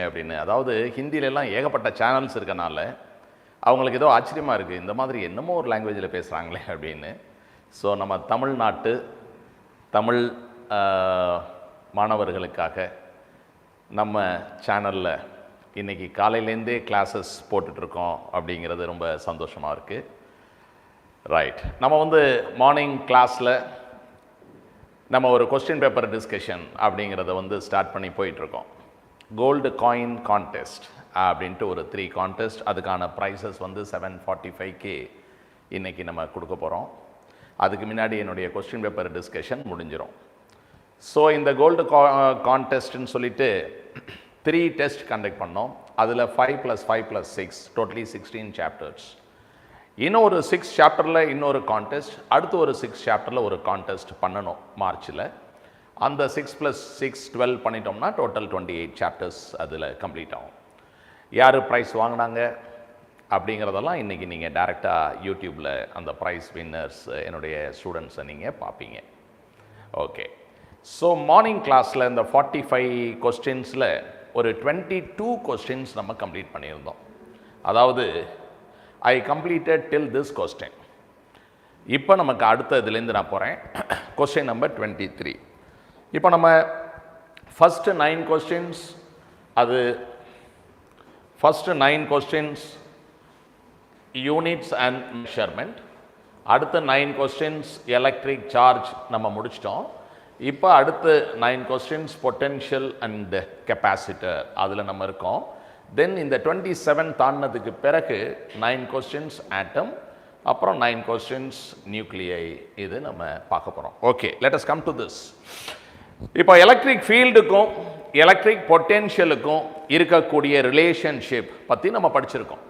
அப்படின்னு. அதாவது ஹிந்திலெல்லாம் ஏகப்பட்ட சேனல்ஸ் இருக்கனால அவங்களுக்கு ஏதோ ஆச்சரியமாக இருக்குது, இந்த மாதிரி என்னமோ ஒரு லாங்குவேஜில் பேசுகிறாங்களே அப்படின்னு. ஸோ நம்ம தமிழ்நாட்டு தமிழ் மாணவர்களுக்காக நம்ம சேனலில் இன்றைக்கி காலையிலேருந்தே கிளாஸஸ் போட்டுட்ருக்கோம் அப்படிங்கிறது ரொம்ப சந்தோஷமாக இருக்குது. ரைட், நம்ம மார்னிங் கிளாஸில் நம்ம ஒரு கொஸ்டின் பேப்பர் டிஸ்கஷன் அப்படிங்கிறத ஸ்டார்ட் பண்ணி போயிட்டுருக்கோம். கோல்டு காயின் கான்டெஸ்ட் அப்படின்ட்டு ஒரு 3 கான்டெஸ்ட், அதுக்கான ப்ரைஸஸ் 745K இன்றைக்கி நம்ம கொடுக்க போகிறோம். அதுக்கு முன்னாடி என்னுடைய கொஸ்டின் பேப்பர் டிஸ்கஷன் முடிஞ்சிடும். ஸோ இந்த கோல்டு கான்டெஸ்ட்னு சொல்லிட்டு 3 டெஸ்ட் கண்டக்ட் பண்ணோம். அதில் 5+5+6 டோட்டலி 16 சாப்டர்ஸ். இன்னும் ஒரு 6 சாப்டரில் இன்னொரு கான்டெஸ்ட், அடுத்து ஒரு 6 சாப்டரில் ஒரு கான்டெஸ்ட் பண்ணணும் மார்ச்சில். அந்த 6+6 12 பண்ணிட்டோம்னா டோட்டல் 28 சாப்டர்ஸ் அதில் கம்ப்ளீட் ஆகும். யார் ப்ரைஸ் வாங்கினாங்க அப்படிங்கிறதெல்லாம் இன்றைக்கி நீங்கள் டைரெக்டாக யூடியூப்பில் அந்த ப்ரைஸ் வின்னர்ஸ் என்னுடைய ஸ்டூடெண்ட்ஸை நீங்கள் பார்ப்பீங்க. ஓகே, ஸோ மார்னிங் கிளாஸில் இந்த 45 கொஸ்டின்ஸில் ஒரு 22 கொஸ்டின்ஸ் நம்ம கம்ப்ளீட் பண்ணியிருந்தோம். அதாவது I completed till this question. இப்போ நமக்கு அடுத்த இதுலேருந்து நான் போகிறேன், கொஸ்டின் நம்பர் 23. இப்போ நம்ம ஃபஸ்ட்டு 9 கொஸ்டின்ஸ், அது first 9 questions units and measurement, அடுத்த 9 கொஸ்டின்ஸ் எலக்ட்ரிக் சார்ஜ் நம்ம முடிச்சிட்டோம். இப்போ அடுத்து 9 கொஸ்டின்ஸ் பொட்டென்ஷியல் அண்ட் கெப்பாசிட்டர் அதில் நம்ம இருக்கோம். தென் இந்த 27 தாண்டினதுக்கு பிறகு 9 கொஸ்டின்ஸ் ஆட்டம், அப்புறம் 9 கொஸ்டின்ஸ் நியூக்ளியை, இது நம்ம பார்க்க போகிறோம். Okay, let us come to this. இப்போ எலக்ட்ரிக் ஃபீல்டுக்கும் எலக்ட்ரிக் பொட்டென்ஷியலுக்கும் இருக்கக்கூடிய ரிலேஷன்ஷிப் பற்றி நம்ம படிச்சிருக்கோம்.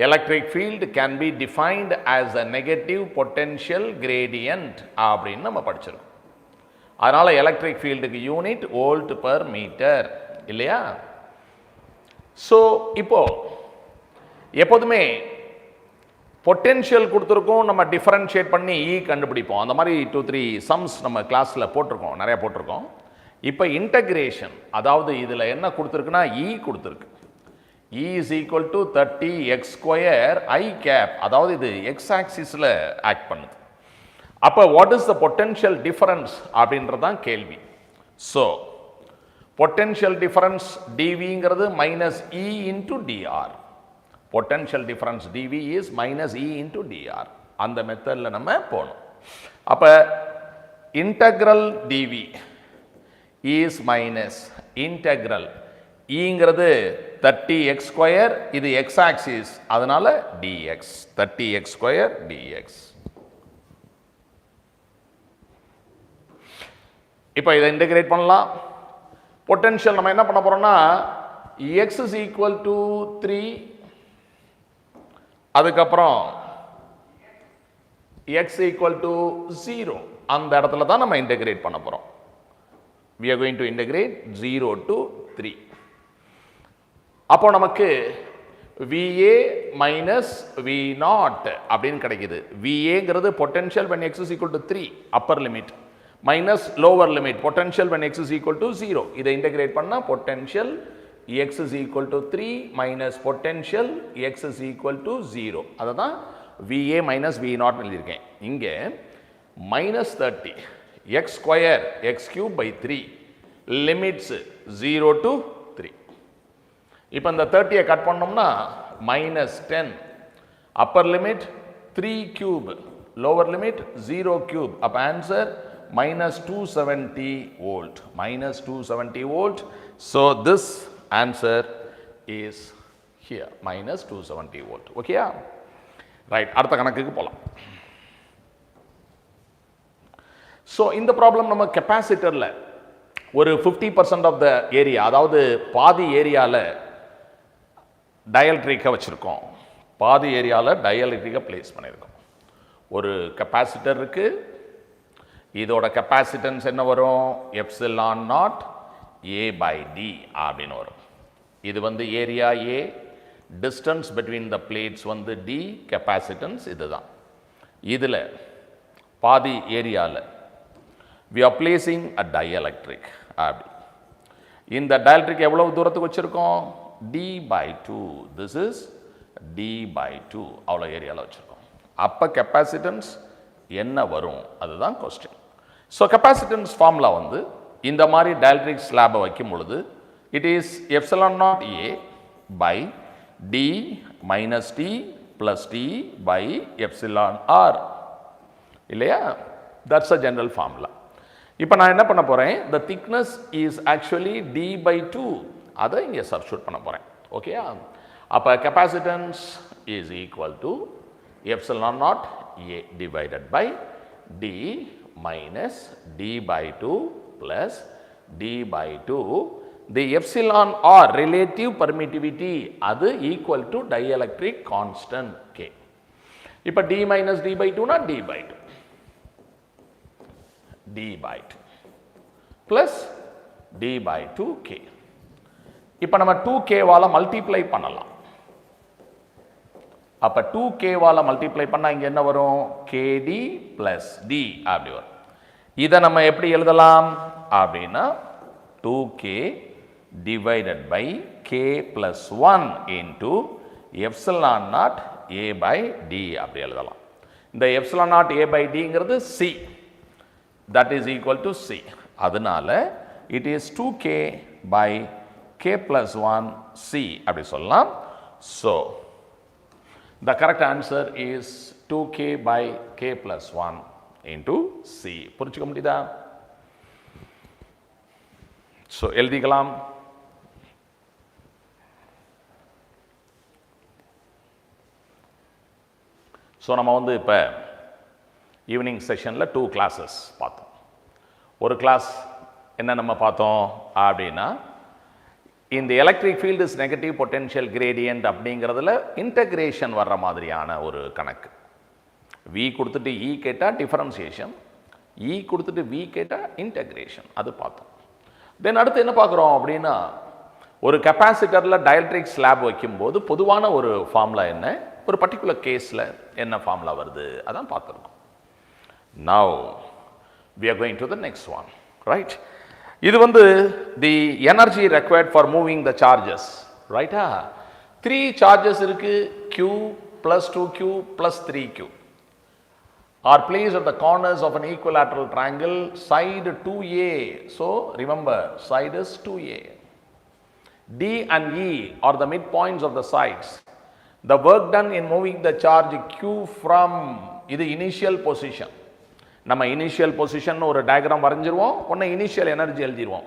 Electric field can be defined as a negative potential gradient அப்படின்னு நம்ம படிச்சிருக்கோம். அதனால் எலக்ட்ரிக் ஃபீல்டுக்கு யூனிட் வோல்ட் பர் மீட்டர் இல்லையா? ஸோ இப்போ எப்போதுமே பொட்டென்ஷியல் கொடுத்துருக்கோம், நம்ம டிஃபரன்ஷியேட் பண்ணி கண்டுபிடிப்போம். அந்த மாதிரி 2-3 சம்ஸ் நம்ம கிளாஸில் போட்டிருக்கோம், நிறையா போட்டிருக்கோம். இப்போ இன்டகிரேஷன், அதாவது இதில் என்ன கொடுத்துருக்குன்னா கொடுத்துருக்கு. Is equal to 30x² I cap, அதாவது இது எக்ஸ் ஆக்சிஸில் ஆக்ட் பண்ணுது. அப்போ what is the potential difference அப்படின்றதான் கேள்வி. ஸோ பொட்டென்ஷியல் டிஃபரன்ஸ் டிவிங்கிறது -E into dr. Potential difference dV is -E into dr. அந்த மெத்தடில் நம்ம போகணும். அப்போ integral dV is minus integral ங்கிறது 30x², இது எக்ஸ் ஆக்சிஸ், அதனால dx, 30x² dx. இப்போ இதை இன்டகிரேட் பண்ணலாம். பொட்டென்ஷியல் நம்ம என்ன பண்ண போறோம்னா x is equal to 3, அதுக்கப்புறம் x equal to 0, அந்த இடத்துல தான் நம்ம இன்டகிரேட் பண்ண போறோம். we are going to integrate 0 to 3. அப்போ நமக்கு VA minus V0 அப்படின்னு கிடைக்குது. VAங்கிறது potential when x is equal to 3 upper limit minus lower limit potential when x is equal to 0. இதை இன்டகிரேட் பண்ணா potential x is equal to 3 minus potential x is equal to 0. அதுதான் VA minus V0 எழுதியிருக்கேன். இங்கே -30 x² x³ by 3 limits 0 to 3. இப்போ இந்த 30 cut பண்ணோம்னா -10 upper limit 3³ lower limit 0³. அப்போ answer -270 volt, -270 volt. So this answer is here, -270 volt. Okay, right, அடுத்த கணக்குக்கு போலாம். ஸோ இந்த ப்ராப்ளம் நம்ம கெப்பாசிட்டரில் ஒரு 50% ஆஃப் த ஏரியா, அதாவது பாதி ஏரியாவில் டயலக்ட்ரிக்கை வச்சுருக்கோம், பாதி ஏரியாவில் டயலக்ட்ரிக்கை பிளேஸ் பண்ணியிருக்கோம். ஒரு கெப்பாசிட்டர் இருக்குது, இதோட கெப்பாசிட்டன்ஸ் என்ன வரும்? ε0 A/d அப்படின்னு வரும். இது area A, distance between the plates d, capacitance இதுதான். இதில் பாதி ஏரியாவில் we are placing a dielectric. இந்த டயலக்ட்ரிக் எவ்வளவு தூரத்துக்கு வச்சிருக்கோம்? d by 2. This is d by 2. அவ்வளோ ஏரியாவில் வச்சிருக்கோம். அப்போ கெப்பாசிட்டன்ஸ் என்ன வரும்? அதுதான் கொஸ்டின். ஸோ கெப்பாசிட்டன்ஸ் ஃபார்முலா வந்து இந்த மாதிரி டயலக்ட்ரிக் ஸ்லாபை வைக்கும் பொழுது it is epsilon naught A by d minus d plus d by epsilon r இல்லையா? That's a general formula. இப்போ நான் என்ன பண்ண போகிறேன்? The thickness is actually d by 2. அதை இங்கே சப்ஸ்டியூட் பண்ண போகிறேன். ஓகேயா? அப்போ capacitance is equal to epsilon naught A divided by d minus d by 2 plus d by 2. The epsilon or relative permittivity அது equal to dielectric constant K. இப்போ d minus d by 2 na d by 2. d by 2 plus d by 2 K. இப்போ நம்ம 2K வால multiply பண்ணலாம். அப்ப 2K வால multiply பண்ணா இங்க என்ன வரும்? KD plus D அப்படி வரும். இதை நம்ம எப்படி எழுதலாம் அப்படின்னா 2K divided by K plus 1 into epsilon naught A by D அப்படி எழுதலாம். இந்த epsilon naught A by Dங்கிறது C. That is equal to C. அதனால it is 2K by K plus 1 C அப்படி சொல்லலாம். So the correct answer is 2K by K plus 1 into C. புரிஞ்சுக்க முடியுதா? So எழுதிக்கலாம். So நம்ம வந்து இப்போ ஈவினிங் செஷனில் 2 classes பார்த்தோம். ஒரு கிளாஸ் என்ன நம்ம பார்த்தோம் அப்படின்னா இந்த electric field is negative potential gradient அப்படிங்கிறதுல இன்டகிரேஷன் வர்ற மாதிரியான ஒரு கணக்கு. வி கொடுத்துட்டு இ கேட்டால் டிஃபரன்சியேஷன், இ கொடுத்துட்டு வி கேட்டால் இன்டகிரேஷன், அது பார்த்தோம். தென் அடுத்து என்ன பார்க்குறோம் அப்படின்னா ஒரு கெப்பாசிட்டரில் டயலக்ட்ரிக் ஸ்லாப் வைக்கும்போது பொதுவான ஒரு ஃபார்முலா என்ன, ஒரு பர்டிகுலர் கேஸில் என்ன ஃபார்முலா வருது, அதான் பார்த்துருக்கோம். Now we are going to the next one, right? இது வந்து the energy required for moving the charges, right? 3 charges இருக்கு, q plus 2q plus 3q are placed at the corners of an equilateral triangle, side 2a. So remember, side is 2a. D and E are the midpoints of the sides. The work done in moving the charge q from இது initial position. நம்ம initial position ஒரு diagram வரைஞ்சிருவோம், ஒன்று initial energy எழுதிடுவோம்,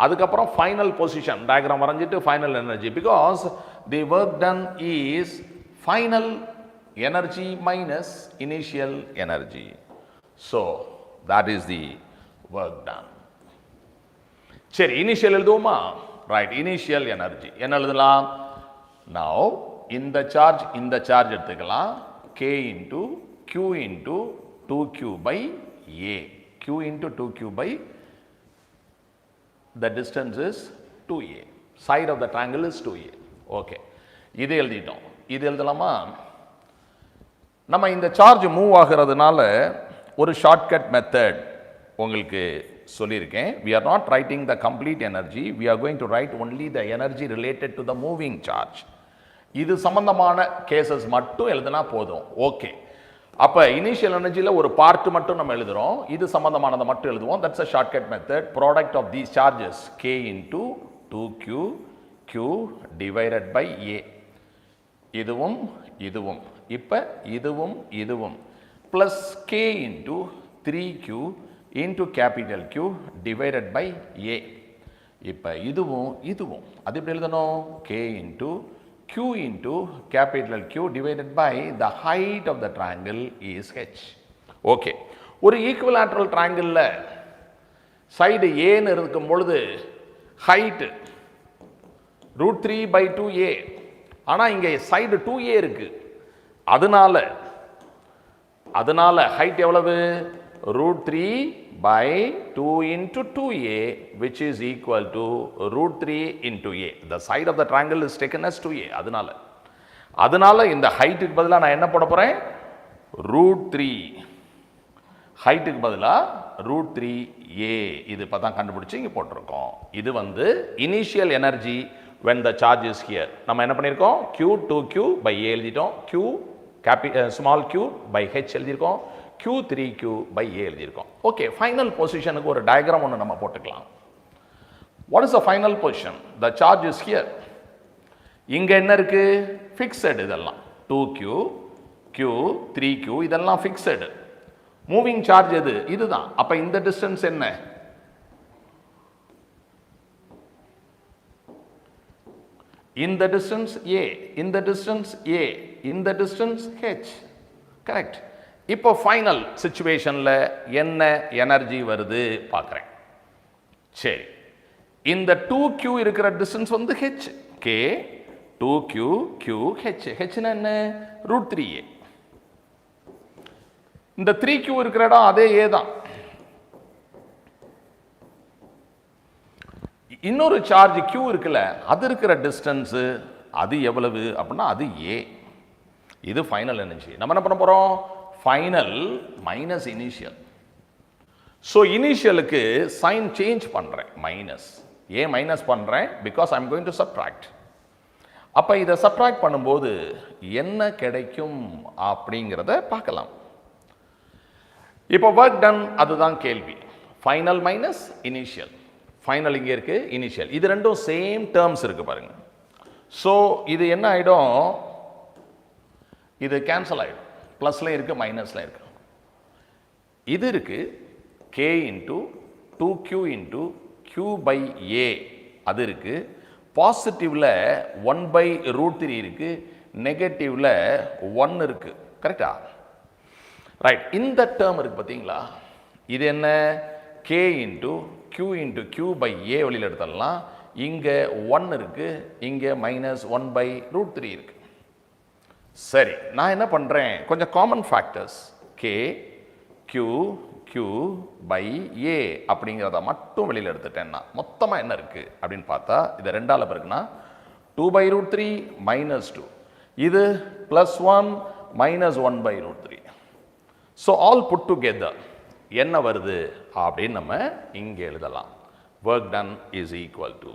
அதுக்கப்புறம் final position diagram வரைஞ்சிட்டு final energy. Because the work done is final energy minus initial energy. So that is the work done. சரி, initial எழுதுவோமா? Right, initial energy என்ன எழுதலாம்? Now இந்த charge எடுத்துக்கலாம், k into q into 2q by a. q into 2q by the distance is 2a. Side of the triangle is 2a. Okay. இது எழுதிட்டோம். இது எழுதலாமா? நம்ம இந்த சார்ஜ் மூவ் ஆகிறதுனால ஒரு ஷார்ட்கட் மெத்தட் உங்களுக்கு சொல்லியிருக்கேன். we are not writing the complete energy, we are going to write only the energy related to the moving charge. இது சம்பந்தமான கேசஸ் மட்டும் எழுதினா போதும். ஓகே, அப்போ இனிஷியல் எனர்ஜியில் ஒரு பார்ட் மட்டும் நம்ம எழுதுகிறோம், இது சம்பந்தமானதை மட்டும் எழுதுவோம். That's a shortcut method. Product of these charges k into 2q q divided by a. இதுவும் இதுவும், இப்போ இதுவும் இதுவும் plus k into 3q into capital Q divided by a. இப்போ இதுவும் இதுவும், அது எப்படி எழுதணும்? k into q into capital Q divided by the height of the triangle is h. Okay, ஒரு equilateral triangle சைடு ஏன்னு இருக்கும் பொழுது height √3 by 2a. ஆனால் இங்கே சைடு 2a இருக்கு, அதனால height எவ்வளவு? √3 by 2 into 2a, which is equal to √3 into a. The side of the triangle is taken as 2a. அதனால இந்த ஹைட்டுக்கு பதிலாக நான் என்ன போட போகிறேன்? √3 ஹைட்டுக்கு பதிலாக √3a இது இப்போ தான் கண்டுபிடிச்சி இங்கே போட்டிருக்கோம். இது வந்து initial energy when the charge is here. நம்ம என்ன பண்ணியிருக்கோம், q2q by a எழுதிட்டோம், small q by h எழுதியிருக்கோம், q3q by a எழுதியிருக்கோம். ஓகே, ஃபைனல் பொசிஷனுக்கு ஒரு டயக்ராம் ஒன்று நம்ம போட்டுக்கலாம். What is the final position? The charge is here. இங்கே என்ன இருக்கு? ஃபிக்ஸடு. இதெல்லாம் 2q, q, 3q இதெல்லாம் ஃபிக்ஸடு. மூவிங் சார்ஜ் எது? இதுதான். அப்போ இந்த டிஸ்டன்ஸ் என்ன? இந்த டிஸ்டன்ஸ் a, இந்த டிஸ்டன்ஸ் a, இந்த டிஸ்டன்ஸ் h. கரெக்ட். இப்போ ஃபைனல் சிச்சுவேஷனில் என்ன எனர்ஜி வருது பார்க்குறேன். சரி, இந்த 2q இருக்கிற டிஸ்டன்ஸ் வந்து h. k 2q q h. hனா என்ன? √3a. இந்த 3q இருக்கிற இடம் அதே a தான். இன்னொரு சார்ஜ் q இருக்குல்ல, அது இருக்கிற டிஸ்டன்ஸ் அது எவ்வளவு அப்படின்னா அது a. இது ஃபைனல் எனர்ஜி. நம்ம என்ன பண்ண போறோம்? Final minus initial. ஸோ இனிஷியலுக்கு சைன் சேஞ்ச் பண்றேன், மைனஸ் ஏ மைனஸ் பண்றேன், because I am going to subtract. அப்ப இதை சப்ட்ராக்ட் பண்ணும்போது என்ன கிடைக்கும் அப்படிங்கிறத பார்க்கலாம். இப்போ ஒர்க் டன், அதுதான் கேள்வி. Final minus initial. ஃபைனல் இங்கே இருக்கு, இனிஷியல். இது ரெண்டும் சேம் டேர்ம்ஸ் இருக்கு பாருங்க. ஸோ இது என்ன ஆயிடும்? இது கேன்சல் ஆயிடும். பிளஸ்ல இருக்கு, மைனஸ்ல இருக்கு. இது இருக்கு k into 2q into q by a. அது இருக்கு. பாசிட்டிவ்ல 1/√3 இருக்கு, நெகட்டிவ்ல 1 இருக்கு. கரெக்டா? ரைட். இந்த டேர்ம் இருக்கு பார்த்தீங்களா? இது என்ன? k into q into q by a வெளியில் எடுத்துடலாம். இங்க 1 இருக்கு, இங்க -1/√3 இருக்கு. சரி, நான் என்ன பண்றேன்? கொஞ்சம் common factors k q q by a அப்படிங்கிறத மட்டும் வெளியில் எடுத்துட்டேன்னா மொத்தமாக என்ன இருக்கு அப்படின்னு பார்த்தா, இது ரெண்டால இருக்குன்னா 2/√3 -2, இது +1 -1/√3. ஸோ ஆல் புட் டுகெதர் என்ன வருது அப்படின்னு நம்ம இங்கே எழுதலாம். Work done is equal to,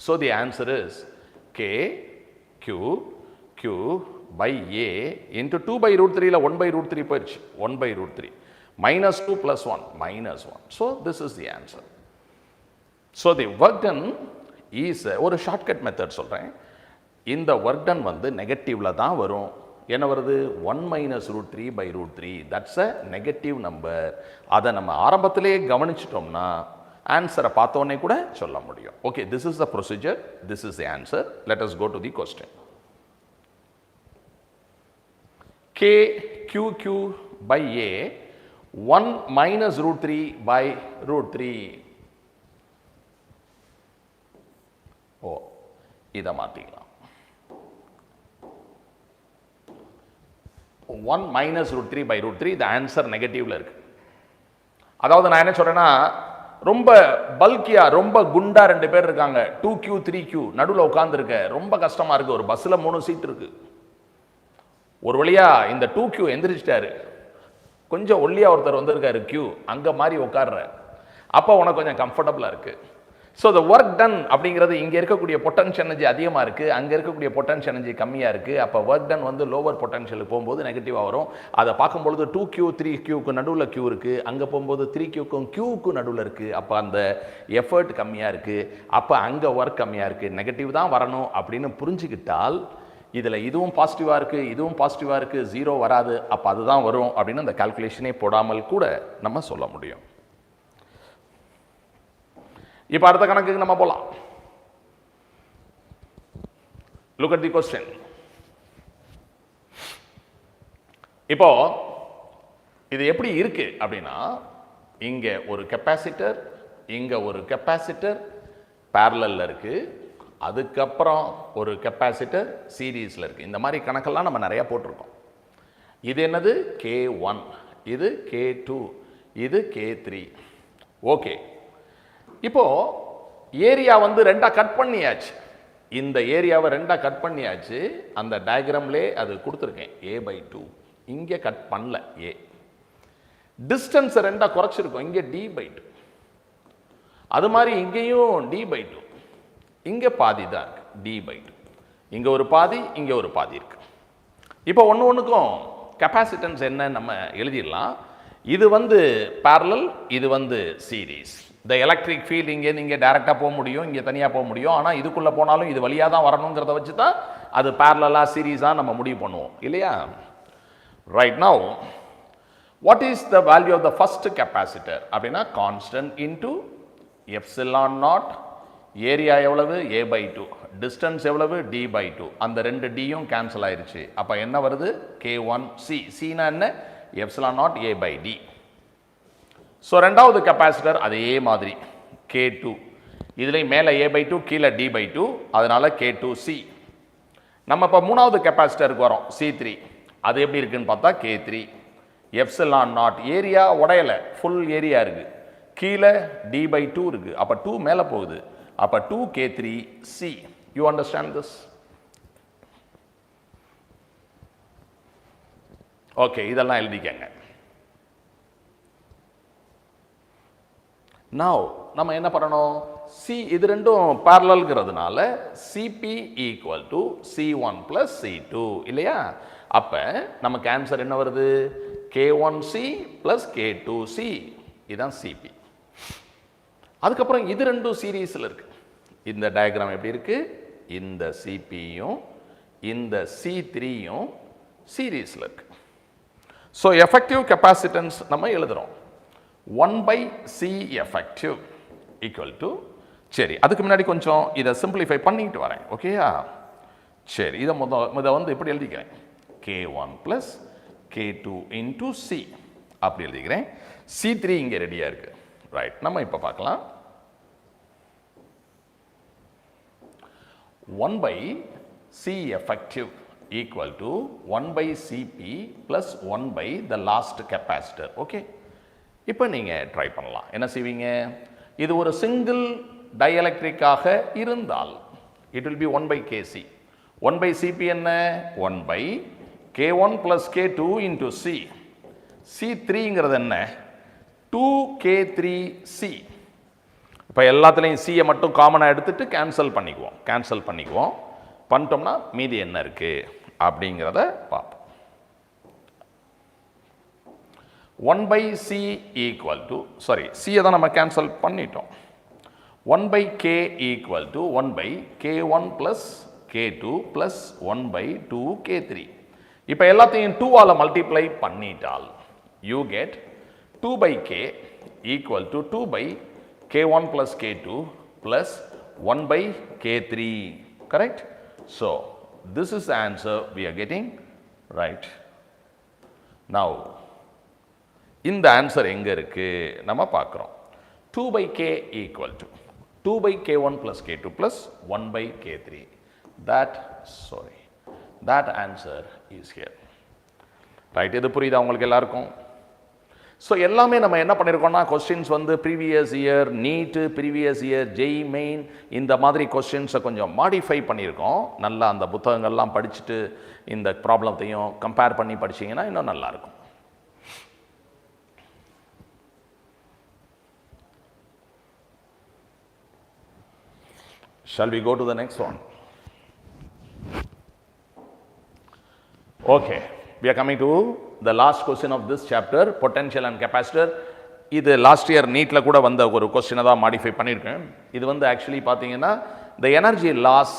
so the answer is k q q by a into 2/√3ல 1/√3 போயிடுச்சு, 1/√3 -2 + 1 -1. So this is the answer. So the work done is ஒரு ஷார்ட்கட் மெத்தட் சொல்றேன். இந்த ஒர்க் டன் வந்து நெகட்டிவ்ல தான் வரும். என்ன வருது? 1 -√3/√3. That's a negative number. அதை நம்ம ஆரம்பத்திலே கவனிச்சிட்டோம்னா ஆன்சரை பார்த்தோன்னே கூட சொல்ல முடியும். Okay, this is the procedure, this is the answer. Let us go to the question. k q by a 1 -√3/√3. ஓ, இதை மாற்றிக்கலாம். 1 -√3/√3. இந்த ஆன்சர் நெகட்டிவ்ல இருக்கு. அதாவது நான் என்ன சொல்றேன்னா, ரொம்ப பல்கியா, ரொம்ப குண்டா 2 பேர் இருக்காங்க, 2q 3q நடுவில் உட்கார்ந்து இருக்க, ரொம்ப கஷ்டமா இருக்கு. ஒரு பஸ்ல 3 சீட் இருக்கு. ஒரு வழியா இந்த 2q எந்திரிச்சிட்டாரு. கொஞ்சம் ஒல்லியா ஒருத்தர் வந்திருக்காரு q, அங்க மாதிரி உட்கார்ற. அப்போ உனக்கு கொஞ்சம் கம்ஃபர்டபுளா இருக்கு. ஸோ த ஒர்க் டன் அப்படிங்கிறது இங்கே இருக்கக்கூடிய பொட்டன்ஷியல் எனர்ஜி அதிகமாக இருக்குது, அங்கே இருக்கக்கூடிய பொட்டன்ஷியல் எனர்ஜி கம்மியாக இருக்குது. அப்போ ஒர்க் டன் வந்து லோவர் பொட்டன்ஷியலுக்கு போகும்போது நெகட்டிவாக வரும். அதை பார்க்கும்பொழுது 2q 3qக்கு நடுவில் q இருக்குது, அங்கே போகும்போது 3qக்கும் qக்கும் நடுவில் இருக்குது. அப்போ அந்த எஃபர்ட் கம்மியாக இருக்குது, அப்போ அங்கே ஒர்க் கம்மியாக இருக்குது, நெகட்டிவ் தான் வரணும் அப்படின்னு புரிஞ்சுக்கிட்டால், இதில் இதுவும் பாசிட்டிவாக இருக்குது, இதுவும் பாசிட்டிவாக இருக்குது, 0 வராது, அப்போ அதுதான் வரும் அப்படின்னு அந்த கால்குலேஷனே போடாமல் கூட நம்ம சொல்ல முடியும். இப்போ அடுத்த கணக்குக்கு நம்ம போலாம். Look at the question. இப்போ இது எப்படி இருக்கு அப்படின்னா, இங்க ஒரு கெப்பாசிட்டர், இங்க ஒரு கெப்பாசிட்டர் parallelல இருக்கு, அதுக்கப்புறம் ஒரு கெப்பாசிட்டர் சீரீஸ்ல இருக்கு. இந்த மாதிரி கணக்கெல்லாம் நம்ம நிறைய போட்டிருக்கோம். இது என்னது? K1, இது K2, இது K3. ஓகே, இப்போ ஏரியா வந்து ரெண்டா கட் பண்ணியாச்சு. இந்த ஏரியாவை ரெண்டா கட் பண்ணியாச்சு. அந்த டயக்ராம்லே அது கொடுத்துருக்கேன், a/2. இங்கே கட் பண்ணல, a டிஸ்டன்ஸ் ரெண்டா குறைச்சிருக்கோம். இங்கே d/2, அது மாதிரி இங்கேயும் d/2, இங்கே பாதி தான் இருக்கு d/2, இங்கே ஒரு பாதி இங்கே ஒரு பாதி இருக்கு. இப்போ ஒன்றுக்கும் கெப்பாசிட்டன்ஸ் என்ன நம்ம எழுதிடலாம். இது வந்து பேரலல், இது வந்து சீரீஸ். இந்த எலக்ட்ரிக் ஃபீல்ட் இங்கே நீங்கள் டைரெக்டாக போக முடியும், இங்கே தனியாக போக முடியும். ஆனால் இதுக்குள்ளே போனாலும் இது வழியாக தான் வரணுங்கிறத வச்சு தான் அது பேரலலாக சீரீஸாக நம்ம முடிவு பண்ணுவோம் இல்லையா? Right. Now what is the value of the first capacitor அப்படின்னா constant into epsilon naught. Area எவ்வளவு? a/2. டிஸ்டன்ஸ் எவ்வளவு? d/2. அந்த ரெண்டு டியும் கேன்சல் ஆயிருச்சு. அப்போ என்ன வருது? k1c. cனா என்ன? Epsilon not a/d. ஸோ ரெண்டாவது கெப்பாசிட்டர் அதே மாதிரி k2. இதுலேயும் மேலே a/2 கீழே d/2, அதனால k2c. நம்ம இப்போ மூணாவது கெப்பாசிட்டருக்கு வரோம் c3. அது எப்படி இருக்குன்னு பார்த்தா k3. எப்சிலான் நாட் ஏரியா உடையலை, ஃபுல் ஏரியா இருக்கு, கீழே d/2 இருக்கு. அப்போ 2 மேலே போகுது. அப்போ 2k3c. You understand this? Okay, இதெல்லாம் எழுதிக்கங்க. Now நம்ம என்ன பண்ணணும்? இது ரெண்டும் parallelங்கிறதுனால Cp equal to C1 plus C2 இல்லையா? அப்ப நமக்கு ஆன்சர் என்ன வருது? K1C plus K2C. இதுதான் Cp. அதுக்கப்புறம் இது ரெண்டும் சீரீஸில் இருக்கு. இந்த டயக்ராம் எப்படி இருக்கு? இந்த Cpயும் இந்த C3யும் சீரீஸில் இருக்கு. ஸோ எஃபெக்டிவ் கெப்பாசிட்டன்ஸ் நம்ம எழுதுறோம் 1/C effective equal to, சரி அதுக்கு முன்னாடி கொஞ்சம் இதை சிம்பிளிஃபை பண்ணிட்டு வரேன். ஓகேயா? சரி, இதை முத வந்து இப்படி எழுதிக்கிறேன். K1 plus K2 into C அப்படி எழுதிக்கிறேன். C3 இங்கே ரெடியாக இருக்கு. ரைட், நம்ம இப்போ பார்க்கலாம். 1/C effective equal to 1/Cp plus 1 the last capacitor. Okay, இப்போ நீங்கள் ட்ரை பண்ணலாம். என்ன செய்வீங்க? இது ஒரு சிங்கிள் டைஎலக்ட்ரிக்காக இருந்தால் it will be 1/Kc. 1/Cp என்ன? 1/K1 plus K2 into C. C3ங்கிறது என்ன? 2K3C. இப்போ எல்லாத்துலேயும் சியை மட்டும் காமனாக எடுத்துட்டு கேன்சல் பண்ணிக்குவோம். பண்ணிட்டோம்னா மீதி என்ன இருக்கு அப்படிங்கிறத பார்ப்போம். 1/C equal to, சாரி சியை தான் நம்ம கேன்சல் பண்ணிட்டோம். 1/K equal to 1/K1 plus K2 plus 1/2K3. இப்போ எல்லாத்தையும் 2ஆல மல்டிப்ளை பண்ணிட்டால் you get 2/K equal to 2/K1 plus K2 plus 1/K3. Correct? So this is the answer we are getting. Right. Now இந்த answer எங்க இருக்கு நம்ம பார்க்கிறோம். 2/K equal to 2/K1 plus K2 plus 1/K3. That answer is here. Right, இது புரியுதா உங்களுக்கு எல்லாருக்கும்? So எல்லாமே நம்ம என்ன பண்ணியிருக்கோம்னா கொஸ்டின்ஸ் வந்து ப்ரீவியஸ் இயர் நீட்டு, ப்ரீவியஸ் இயர் ஜெய் மெயின், இந்த மாதிரி கொஸ்டின்ஸை கொஞ்சம் மாடிஃபை பண்ணியிருக்கோம். நல்லா அந்த புத்தகங்கள்லாம் படிச்சுட்டு இந்த ப்ராப்ளத்தையும் கம்பேர் பண்ணி படிச்சிங்கன்னா இன்னும் நல்லாயிருக்கும். Shall we go to the next one? Okay, we are coming to the last question of this chapter, potential and capacitor. இது லாஸ்ட் இயர் நீட்ல கூட வந்த ஒரு கொஸ்டினை தான் மாடிஃபை பண்ணியிருக்கேன். இது வந்து ஆக்சுவலி பார்த்தீங்கன்னா the energy loss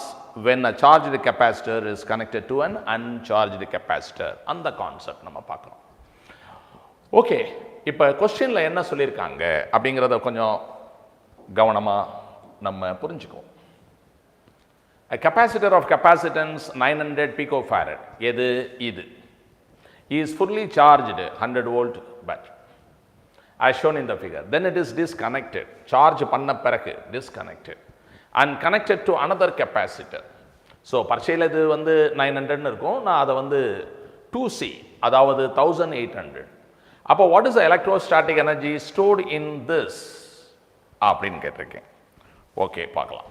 when a charged capacitor is connected to an uncharged capacitor, அந்த கான்செப்ட் நம்ம பார்க்குறோம். ஓகே, இப்போ கொஸ்டினில் என்ன சொல்லியிருக்காங்க அப்படிங்கிறத கொஞ்சம் கவனமாக நம்ம புரிஞ்சுக்குவோம். A capacitor of capacitance 900 picofarad, எது இது, is fully charged 100 volt battery as shown in the figure. Then it is disconnected, charge பண்ண பிறகு disconnected and connected to another capacitor. So பர்ச்சையில் இது வந்து 900 இருக்கும், நான் அதை வந்து 2C, அதாவது 1800. அப்போ what is the electrostatic energy stored in this அப்படின்னு கேட்டிருக்கேன். ஓகே, பார்க்கலாம்.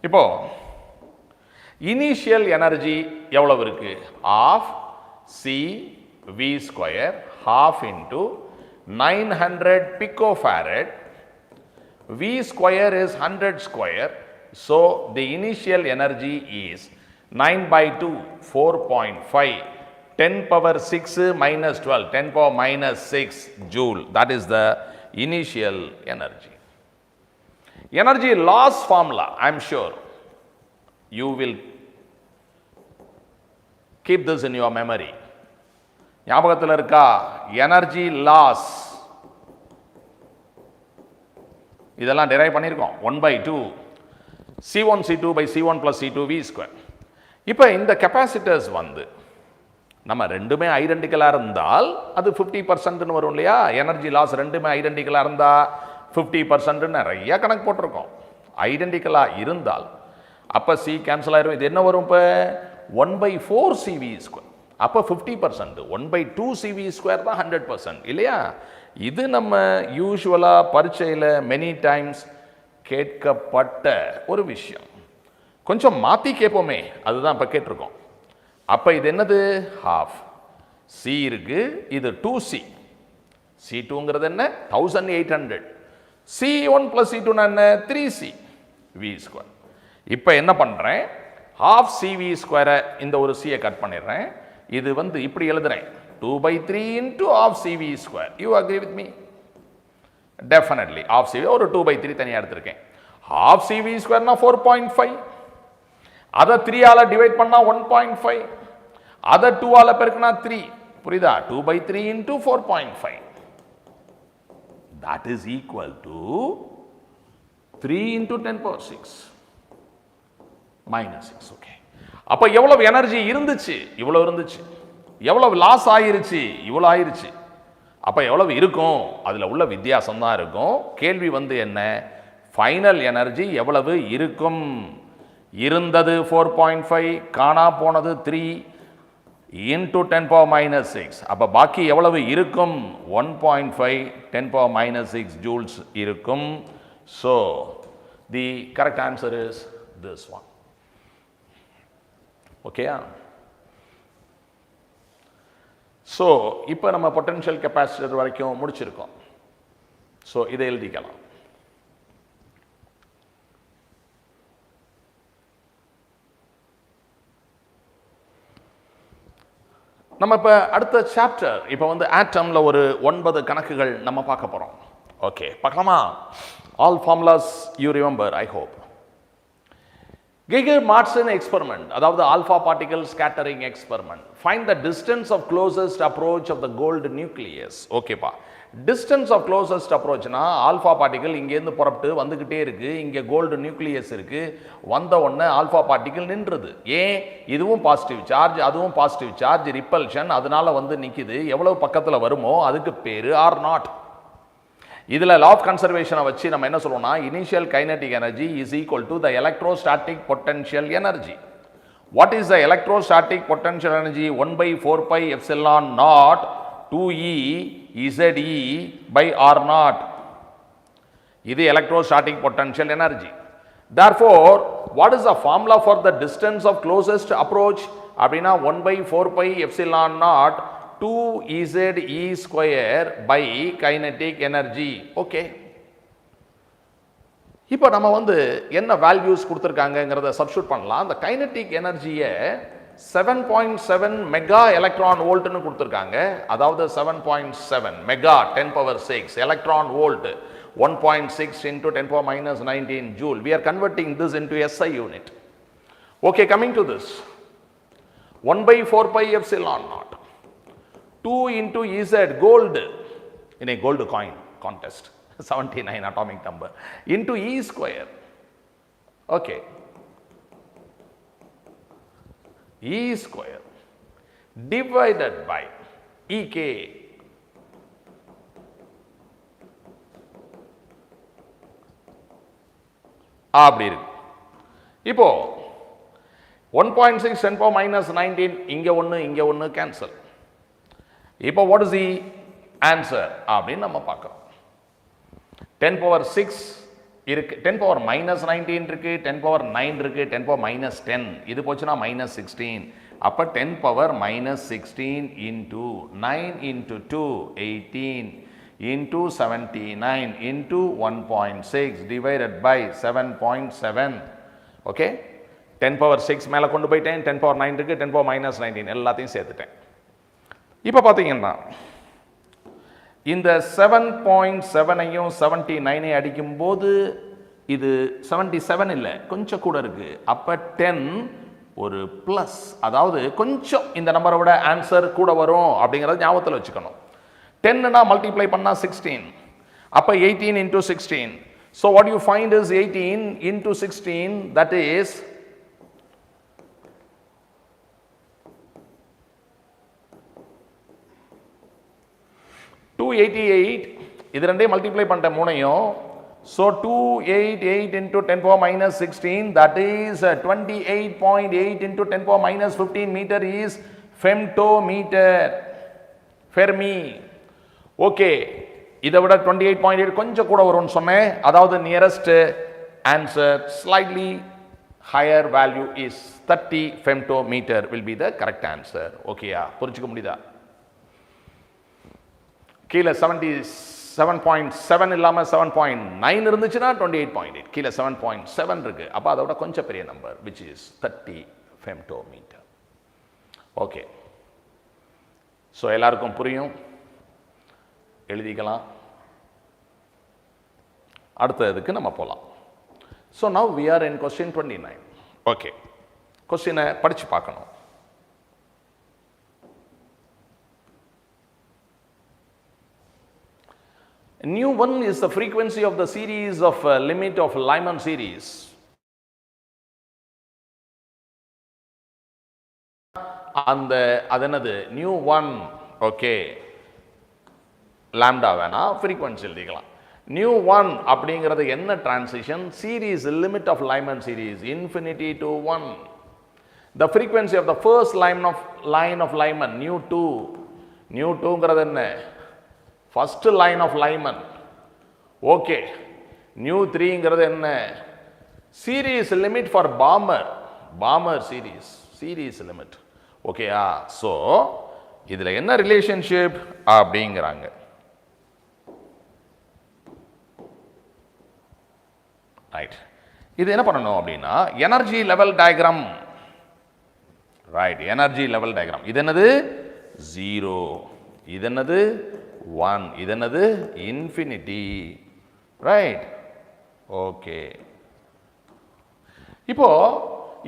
இப்போ இனிஷியல் எனர்ஜி எவ்வளவு இருக்கு? Half C V square half into 900 picofarad. V square is 100 square. So the initial energy is 9 by 2, 4.5. 10 power 6 minus 12, 10 power minus 6 joule. That is the initial energy. Energy loss formula, I am sure you will keep this in your memory. ஞாபகத்தில் இருக்கா? Energy loss இதெல்லாம் derive பண்ணியிருக்கோம். 1/2 C1 C2 by C1 plus C2 V square. இப்போ இந்த capacitors வந்து நம்ம ரெண்டுமே ஐடென்டிக்கலாக இருந்தால் அது 50% வரும் இல்லையா? எனர்ஜி லாஸ் ரெண்டுமே ஐடென்டிக்கலாக இருந்தால் 50% நிறைய கணக்கு போட்டிருக்கோம். ஐடென்டிக்கலாக இருந்தால் அப்போ சி கேன்சல் ஆயிரும். இது என்ன வரும்? இப்போ 1/4 CV ஸ்கொயர். அப்போ 50%. 1/2 CV ஸ்கொயர் தான் 100% இல்லையா? இது நம்ம யூஸ்வலாக பரீட்சையில் மெனி டைம்ஸ் கேட்கப்பட்ட ஒரு விஷயம். கொஞ்சம் மாற்றி கேட்போமே, அதுதான் இப்போ கேட்டிருக்கோம். அப்போ இது என்னது? ஹாஃப் சி இருக்கு, இது 2C. C2ங்கிறது என்ன? 1800. C1 plus C2 என்ன? 3C V square. இப்போ என்ன பண்ணுறேன்? ஹாஃப் CV ஸ்கொயரை இந்த ஒரு சியை கட் பண்ணிடுறேன். இது வந்து இப்படி எழுதுறேன், 2/3 into half CV square. You agree with me? Definitely. Half CV ஒரு 2/3 தனியாக எடுத்திருக்கேன். half CV square னா 4.5. அதை 3 ஆல டிவைட் பண்ணா 1.5. அதை 2 ஆல பெருக்கினா 3. புரியுதா? 2/3 into 4.5. That is equal to 3 into 10 power 6 minus 6. Okay. அப்போ எவ்வளவு எனர்ஜி இருந்துச்சு? இவ்வளவு இருந்துச்சு. எவ்வளவு லாஸ் ஆயிருச்சு? இவ்வளோ ஆயிருச்சு. அப்போ எவ்வளவு இருக்கும்? அதில் உள்ள வித்தியாசம் தான் இருக்கும். கேள்வி வந்து என்ன? ஃபைனல் எனர்ஜி எவ்வளவு இருக்கும்? இருந்தது 4.5, காணா போனது 3 into 10 power minus 6. அப்போ பாக்கி எவ்வளவு இருக்கும்? 1.5 10 power minus 6 joules இருக்கும். So the correct answer is this one. ஓகேயா? ஸோ இப்போ நம்ம பொட்டன்ஷியல் கெப்பாசிட்டர் வரைக்கும் முடிச்சிருக்கோம். ஸோ இதை எழுதிக்கலாம். நம்ம இப்போ அடுத்த சாப்டர் இப்போ வந்து ஆட்டம்ல ஒரு 9 கணக்குகள் நம்ம பார்க்க போகிறோம். ஓகே, பார்க்கலாமா? All formulas you remember, I hope. Geiger-Martin experiment, அதாவது alpha particle scattering experiment. Find the distance of closest approach of the gold nucleus. ஓகேப்பா, distance of closest approachனா ஆல்ஃபா பார்ட்டிகல் இங்கேருந்து புறப்பட்டு வந்துக்கிட்டே இருக்கு, இங்கே கோல்டு நியூக்ளியஸ் இருக்கு, வந்த உடனே ஆல்ஃபா பார்ட்டிகல் நின்றுது. ஏன்? இதுவும் பாசிட்டிவ் சார்ஜ், அதுவும் பாசிட்டிவ் சார்ஜ், ரிப்பல்ஷன், அதனால வந்து நிற்கிது. எவ்வளவு பக்கத்தில் வருமோ அதுக்கு பேர் ஆர் நாட். இதில் லா ஆஃப் கன்சர்வேஷனை வச்சு நம்ம என்ன சொல்லுவோம்னா, initial kinetic energy is equal to the electrostatic potential energy. What is the electrostatic potential energy? 1/4 pi epsilon naught 2E ZE by R naught. இது electrostatic potential energy. Therefore, what is the formula for the distance of closest approach? அப்படின்னா 1/4 pi epsilon naught 2EZE square by kinetic energy. Okay, இப்போ நம்ம வந்து என்ன values கொடுத்துருக்காங்கிறத substitute பண்ணலாம். அந்த kinetic எனர்ஜியை 7.7 mega electron வோல்ட்னு கொடுத்துருக்காங்க. அதாவது 7.7 mega 10 power 6 electron volt 1.6 into 10 power minus 19 joule. We are converting this into SI unit. Okay, coming to this, 1/4 pi epsilon naught 2 into EZ gold in a gold coin contest 79 atomic number into E square. Okay, E square divided by EK அப்படி இருக்கு. இப்போ 1.6 10 power minus 19 இங்க ஒன்று இங்க ஒன்று cancel. இப்போ what is the answer அப்படின்னு நம்ம பார்க்குறோம். 10 power 6 இருக்கு, 10 power minus 19 இருக்கு, 10 power 9 இருக்கு, 10 power minus 10 இது போச்சுன்னா minus 16. அப்போ 10 power minus 16 into 9 into 2 18 into 79 into 1.6 divided by 7.7. Okay, 10 power 6 மேலே கொண்டு போயிட்டேன், 10 power 9 இருக்கு, 10 power minus 19 எல்லாத்தையும் சேர்த்துட்டேன். இப்போ பார்த்தீங்கன்னா இந்த 7.7ஐயும் 79ஐயும் அடிக்கும்போது இது 77 இல்லை, கொஞ்சம் கூட இருக்கு. அப்போ 10 ஒரு ப்ளஸ், அதாவது கொஞ்சம் இந்த நம்பரை விட ஆன்சர் கூட வரும் அப்படிங்கிறத ஞாபகத்தில் வச்சுக்கணும். 10னா மல்டிப்ளை பண்ணால் 16, அப்போ 18 into 16. So what you find is 18 into 16, that is 288. இது ரெண்டையும் மல்டிப்ளை பண்ணிட்ட மூணையும். So 288 into 10 power minus 16, that is 28.8 into 10 power minus 15 meter is femtometer. Fermi. Okay, இதை விட 28.8 கொஞ்சம் கூட வரும்னு சொன்னேன். அதாவது nearest answer slightly higher value is 30 femtometer will be the correct answer. ஓகேயா, புரிஞ்சுக்க முடியுதா? கீழே 77.7 இல்லாமல் 7.9 இருந்துச்சுன்னா 28.8, கீழே 7.7 இருக்கு. அப்போ அதோட கொஞ்சம் பெரிய number, which is 30 femtometer. Okay, so எல்லாருக்கும் புரியும், எழுதிக்கலாம். அடுத்ததுக்கு நம்ம போகலாம். So now we are in question 29. Okay, கொஸ்டினை படித்து பார்க்கணும். Nu 1 is the frequency of the series of limit of Lyman series. அந்த அது என்னது nu 1, ஓகே, லாம்டா வேணா ஃப்ரீக்வன்சி எழுதிக்கலாம். nu 1 அப்படிங்கிறது என்ன transition? Series, limit of Lyman series, infinity to 1. The frequency of the first line of Lyman, nu 2. nu 2ங்கிறது என்ன? First line of Lyman. Okay, nu 3ங்கிறது என்ன? Series limit for Balmer series limit. ஓகேயா? So இதில் என்ன relationship அப்படிங்கிறாங்க. Right, இது என்ன பண்ணணும் அப்படின்னா energy level diagram. Right, energy level diagram. இது என்னது? 0. இது என்னது? 1. இது என்னது? இன்ஃபினிட்டி. Right, okay. இப்போ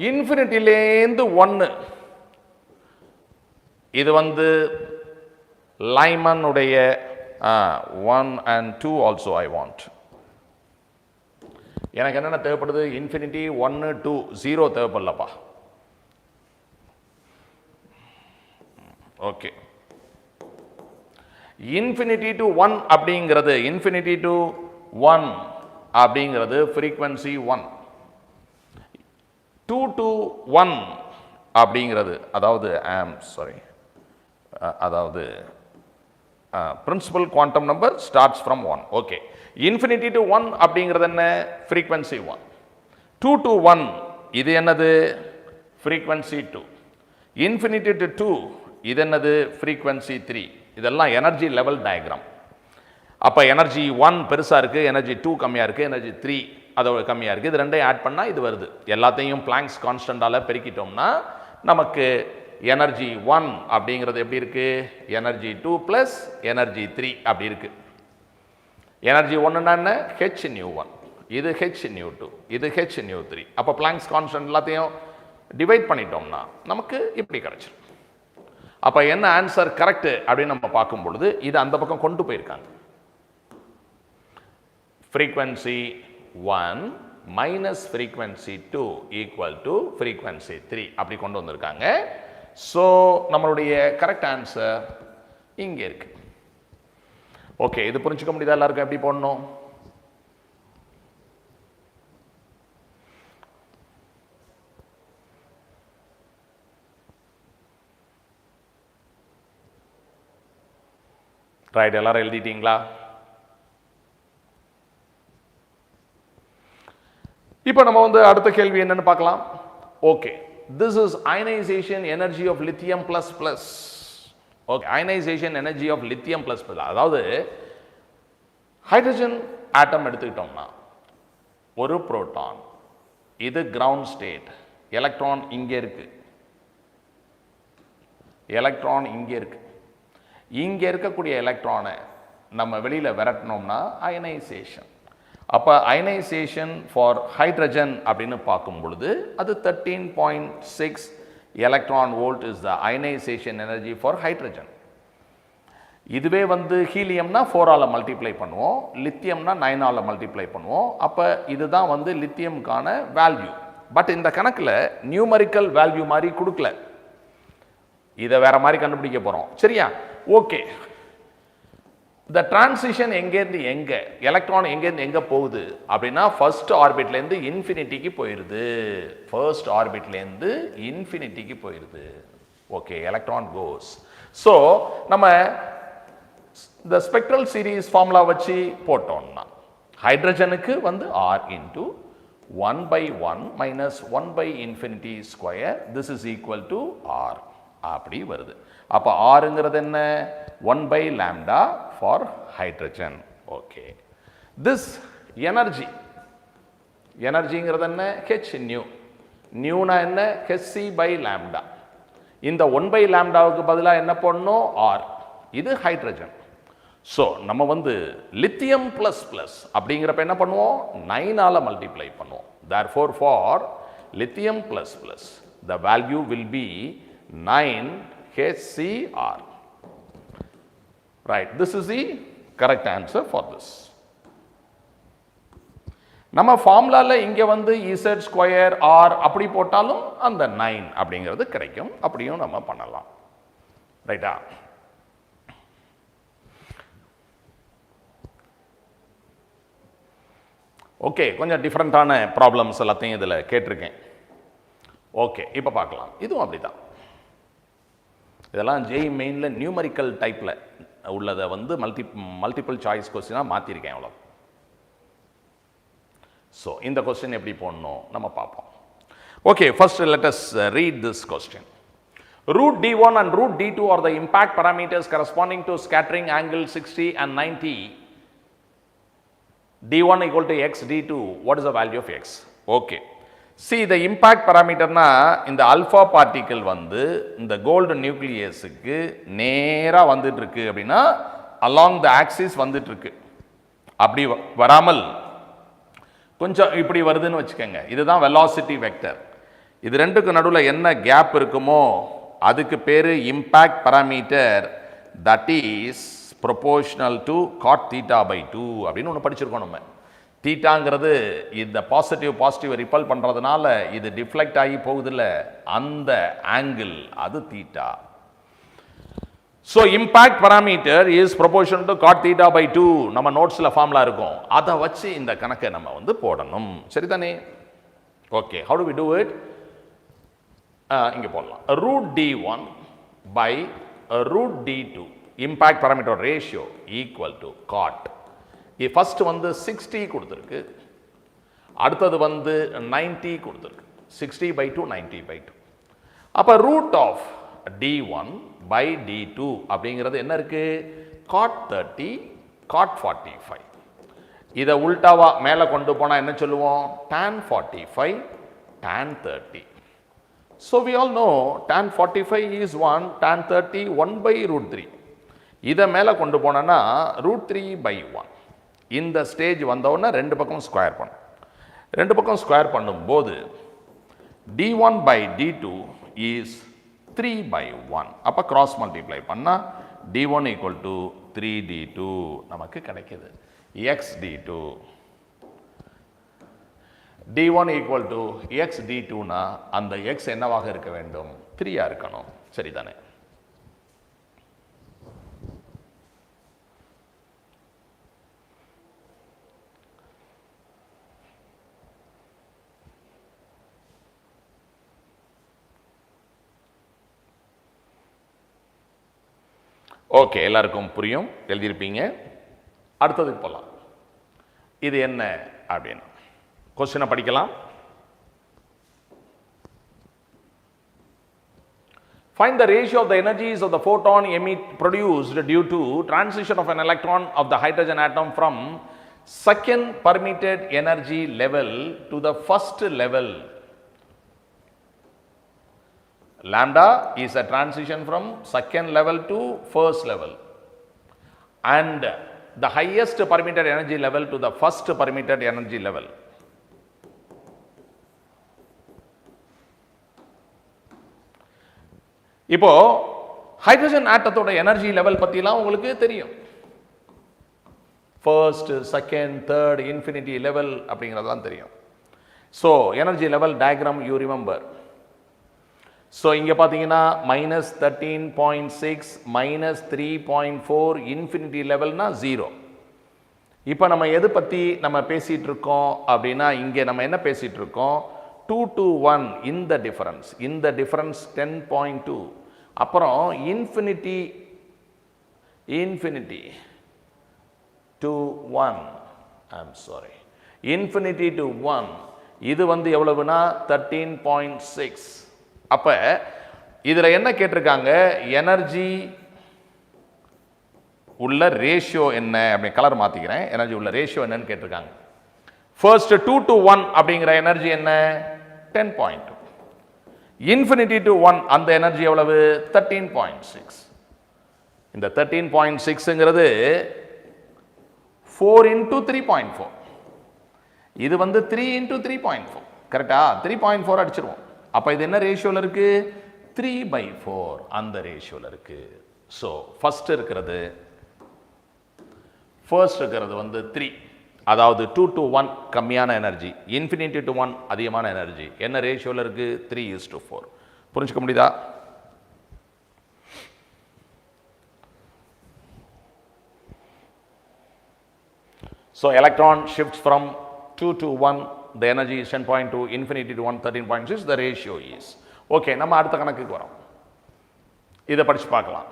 இன்ஃபினிட்டிலேருந்து 1, இது வந்து லைமன் உடைய 1 and 2 ஆல்சோ ஐ வாண்ட். எனக்கு என்னென்ன தேவைப்படுது? இன்ஃபினிட்டி, 1, 2, 0 தேவைப்படலப்பா. ஓகே, இன்ஃபினிட்டி டு 1 அப்படிங்கிறது, இன்ஃபினிட்டி டு 1 அப்படிங்கிறது ஃப்ரீக்வன்சி 1. 2 to 1 அப்படிங்கிறது, அதாவது principal quantum number starts from 1. Okay, infinity to 1 அப்படிங்கிறது என்ன? ஃப்ரீக்வன்சி 1. 2 to 1 இது என்னது? ஃப்ரீக்வன்சி 2. இன்ஃபினிட்டி டு 2 இது என்னது? ஃப்ரீக்வன்சி 3. இதெல்லாம் எனர்ஜி லெவல் டயக்ராம். அப்போ எனர்ஜி 1 பெருசாக இருக்குது, எனர்ஜி 2 கம்மியாக இருக்குது, எனர்ஜி 3 அதோட கம்மியாக இருக்குது. இது ரெண்டையும் ஆட் பண்ணால் இது வருது. எல்லாத்தையும் பிளாங்க்ஸ் கான்ஸ்டன்டால் பெருக்கிட்டோம்னா நமக்கு எனர்ஜி 1 அப்படிங்கிறது எப்படி இருக்குது? எனர்ஜி 2 ப்ளஸ் எனர்ஜி 3 அப்படி இருக்குது. எனர்ஜி 1ன்னா என்ன? ஹெச் நியூ 1, இது ஹெச் நியூ 2, இது ஹெச் நியூ 3. அப்போ பிளாங்க்ஸ் கான்ஸ்டன்ட் எல்லாத்தையும் டிவைட் பண்ணிட்டோம்னா நமக்கு இப்படி கிடைச்சிடும். அப்போ என்ன ஆன்சர் கரெக்டு அப்படின்னு நம்ம பார்க்கும் பொழுது இது அந்த பக்கம் கொண்டு போயிருக்காங்க. Frequency 1 minus frequency 2 equal to frequency 3 அப்படி கொண்டு வந்திருக்காங்க. ஸோ நம்மளுடைய கரெக்ட் ஆன்சர் இங்கே இருக்கு. ஓகே, இது புரிஞ்சுக்க முடியுதா எல்லாருக்கும்? எப்படி போடணும்? ரைட், எல்லாரும் எழுதிட்டீங்களா? இப்போ நம்ம வந்து அடுத்த கேள்வி என்னன்னு பார்க்கலாம். Okay, this is ionization energy of lithium plus plus. Okay, ionization energy of lithium plus plus. அதாவது ஹைட்ரஜன் ஆட்டம் எடுத்துக்கிட்டோம்னா ஒரு புரோட்டான், இது கிரவுண்ட் ஸ்டேட், எலக்ட்ரான் இங்கே இருக்கு, எலக்ட்ரான் இங்கே இருக்கு. இங்கே இருக்கக்கூடிய எலக்ட்ரானை நம்ம வெளியில் விரட்டினோம்னா அயனைசேஷன். அப்போ அயனைசேஷன் ஃபார் ஹைட்ரஜன் அப்படின்னு பார்க்கும் பொழுது அது 13.6 electron volt is the ionisation energy for hydrogen. இதுவே வந்து ஹீலியம்னா 4ஆல் மல்டிப்ளை பண்ணுவோம், லித்தியம்னா 9ஆல் மல்டிப்ளை பண்ணுவோம். அப்போ இதுதான் வந்து லித்தியம்கான வேல்யூ. பட் இந்த கணக்கில் நியூமரிக்கல் வேல்யூ மாதிரி கொடுக்கல, இதை வேற மாதிரி கண்டுபிடிக்க போகிறோம். சரியா? ஓகே. இந்த டிரான்சிஷன் எங்கேருந்து எங்கே, எலக்ட்ரான் எங்கேருந்து எங்கே போகுது அப்படின்னா ஃபர்ஸ்ட் ஆர்பிட்லேருந்து இன்ஃபினிட்டிக்கு போயிடுது. ஃபர்ஸ்ட் ஆர்பிட்லேருந்து இன்ஃபினிட்டிக்கு போயிடுது. ஓகே, எலக்ட்ரான் கோஸ். ஸோ நம்ம இந்த ஸ்பெக்ட்ரல் சீரீஸ் ஃபார்முலா வச்சு போட்டோம்னா ஹைட்ரஜனுக்கு வந்து R into 1/1 minus 1/infinity square, this is equal to R அப்படி வருது. அப்போ ஆறுங்கிறது என்ன? 1/λ for hydrogen. Okay, this energy, எனர்ஜிங்கிறது என்ன? H new. நியூனா என்ன? hc/λ. இந்த 1/λவுக்கு பதிலாக என்ன பண்ணணும்? ஆர். இது ஹைட்ரஜன். ஸோ நம்ம வந்து லித்தியம் பிளஸ் பிளஸ் அப்படிங்கிறப்ப என்ன பண்ணுவோம்? 9ஆல் மல்டிப்ளை பண்ணுவோம். Therefore for lithium plus plus the value will be 9 HCr. Right, this is the correct answer for this. நம்ம ஃபார்முலால இங்க வந்து z ஸ்கொயர் r அப்படி போட்டாலும் அந்த 9 அப்படிங்கிறது கிடைக்கும். அப்படியும் நம்ம பண்ணலாம். ரைட்டா? ஓகே, கொஞ்சம் டிஃப்ரெண்டான ப்ராப்ளம்ஸ் எல்லாத்தையும் இதில் கேட்டிருக்கேன். ஓகே, இப்போ பார்க்கலாம். இதுவும் அப்படிதான். இதெல்லாம் ஜேஇ மெயினில் நியூமரிக்கல் டைப்பில் உள்ளதை வந்து மல்டிபிள் சாய்ஸ் கொஸ்டினாக மாற்றிருக்கேன் அவ்வளோ. ஸோ இந்த கொஸ்டின் எப்படி போடணும் நம்ம பார்ப்போம். Okay, first let us read this question. Root d1 and root d2 are the impact parameters corresponding to scattering angle 60 and 90. d1 equal to x, d2, what is the value of x? Okay. See, the impact parameter na இந்த alpha particle வந்து இந்த gold nucleusக்கு நேரா வந்துட்டு இருக்கு அப்படின்னா along the axis வந்துட்டு இருக்கு. அப்படி வராமல் கொஞ்சம் இப்படி வருதுன்னு வச்சுக்கோங்க. இதுதான் velocity vector. இது ரெண்டுக்கு நடுவில் என்ன கேப் இருக்குமோ அதுக்கு பேரு impact parameter, that is proportional to cot theta by 2 அப்படின்னு ஒன்று படிச்சிருக்கோம் நம்ம. தீட்டாங்கிறது இந்த பாசிட்டிவ் ரிப்பல் பண்ணுறதுனால இது டிஃப்ளெக்ட் ஆகி போகுதில்ல, அந்த ஆங்கிள் அது theta. So impact parameter is proportional to cot theta by 2. நம்ம நோட்ஸில் ஃபார்முலா இருக்கும், அதை வச்சு இந்த கணக்கை நம்ம வந்து போடணும். சரிதானே? Okay, how do we do it? இங்கே போடலாம். Root d1 by root d2 impact parameter ratio equal to cot. First வந்து 60 கொடுத்துருக்கு, அடுத்தது வந்து 90 கொடுத்துருக்கு. 60/2 90/2. அப்போ root of d1 by d2 அப்படிங்கிறது என்ன இருக்கு? cot 30 cot 45. இதை உல்டாவா மேலே கொண்டு போனால் என்ன சொல்லுவோம்? tan 45 tan 30. So we all know tan 45 is 1, tan 30 1/√3. இதை மேலே கொண்டு போனோன்னா √3/1. இந்த ஸ்டேஜ் வந்தவுடனே ரெண்டு பக்கம் ஸ்கொயர் பண்ணும். ரெண்டு பக்கம் ஸ்கொயர் பண்ணும்போது d1 பை d2 இஸ் 3/1. அப்போ கிராஸ் மல்டிப்ளை பண்ணால் d1 ஈக்குவல் டு 3d2 நமக்கு கிடைக்கிது. X d2 d1 equal to x d2னா அந்த எக்ஸ் என்னவாக இருக்க வேண்டும்? 3 இருக்கணும். சரிதானே? ஓகே, எல்லாருக்கும் புரியும், எழுதியிருப்பீங்க. அடுத்ததுக்கு போகலாம். இது என்ன அப்படின்னு கொஸ்டினை படிக்கலாம். Find the ratio of the energies of the photon produced due to transition of an electron of the hydrogen atom from second permitted energy level to the first level. Lambda is a transition from second level to first level, and the highest permitted energy level to the first permitted energy level. இப்போ hydrogen ஆட்டத்தோட energy level பற்றிலாம் உங்களுக்கு தெரியும். First, second, third, infinity level அப்படிங்கிறதெல்லாம் தெரியும். So energy level diagram you remember. So இங்கே பார்த்தீங்கன்னா -13.6 -3.4 infinity லெவல்னா 0. இப்போ நம்ம எது பற்றி நம்ம பேசிகிட்டு இருக்கோம் அப்படின்னா, இங்கே நம்ம என்ன பேசிகிட்டு இருக்கோம், 2 to 1 இந்த டிஃபரன்ஸ் 10.2. அப்புறம் இன்ஃபினிட்டி டு 1, இன்ஃபினிட்டி டு 1 இது வந்து எவ்வளவுனா 13.6. அப்போ இதில் என்ன கேட்டிருக்காங்க, எனர்ஜி உள்ள ரேஷியோ என்ன அப்படி கலர் மாற்றிக்கிறேன், எனர்ஜி உள்ள ரேஷியோ என்னன்னு கேட்டிருக்காங்க. ஃபர்ஸ்ட் 2 to 1 அப்படிங்கிற எனர்ஜி என்ன 10.2. இன்ஃபினிட்டி டு 1 அந்த எனர்ஜி எவ்வளவு 13.6. இந்த 13.6ங்கிறது 4 into 3.4. இது வந்து 3 into 3.4. கரெக்டா? 3.4 அடிச்சிருவோம். அப்போ இது என்ன ரேஷியோவில் இருக்கு, 3/4 அந்த ரேஷியோவில் இருக்கு. ஸோ ஃபர்ஸ்ட் இருக்கிறது வந்து 3, அதாவது 2 to 1 கம்மியான எனர்ஜி, இன்ஃபினிட்டி டு 1 அதிகமான எனர்ஜி. என்ன ரேஷியோவில் இருக்கு 3:4. புரிஞ்சுக்க முடியுதா? So electron shifts from 2 to 1, the energy is 10.2, infinity to 1 13.6, the ratio is. Okay, நம்ம அடுத்த கணக்குக்கு வரோம். இதை படிச்சு பார்க்கலாம்.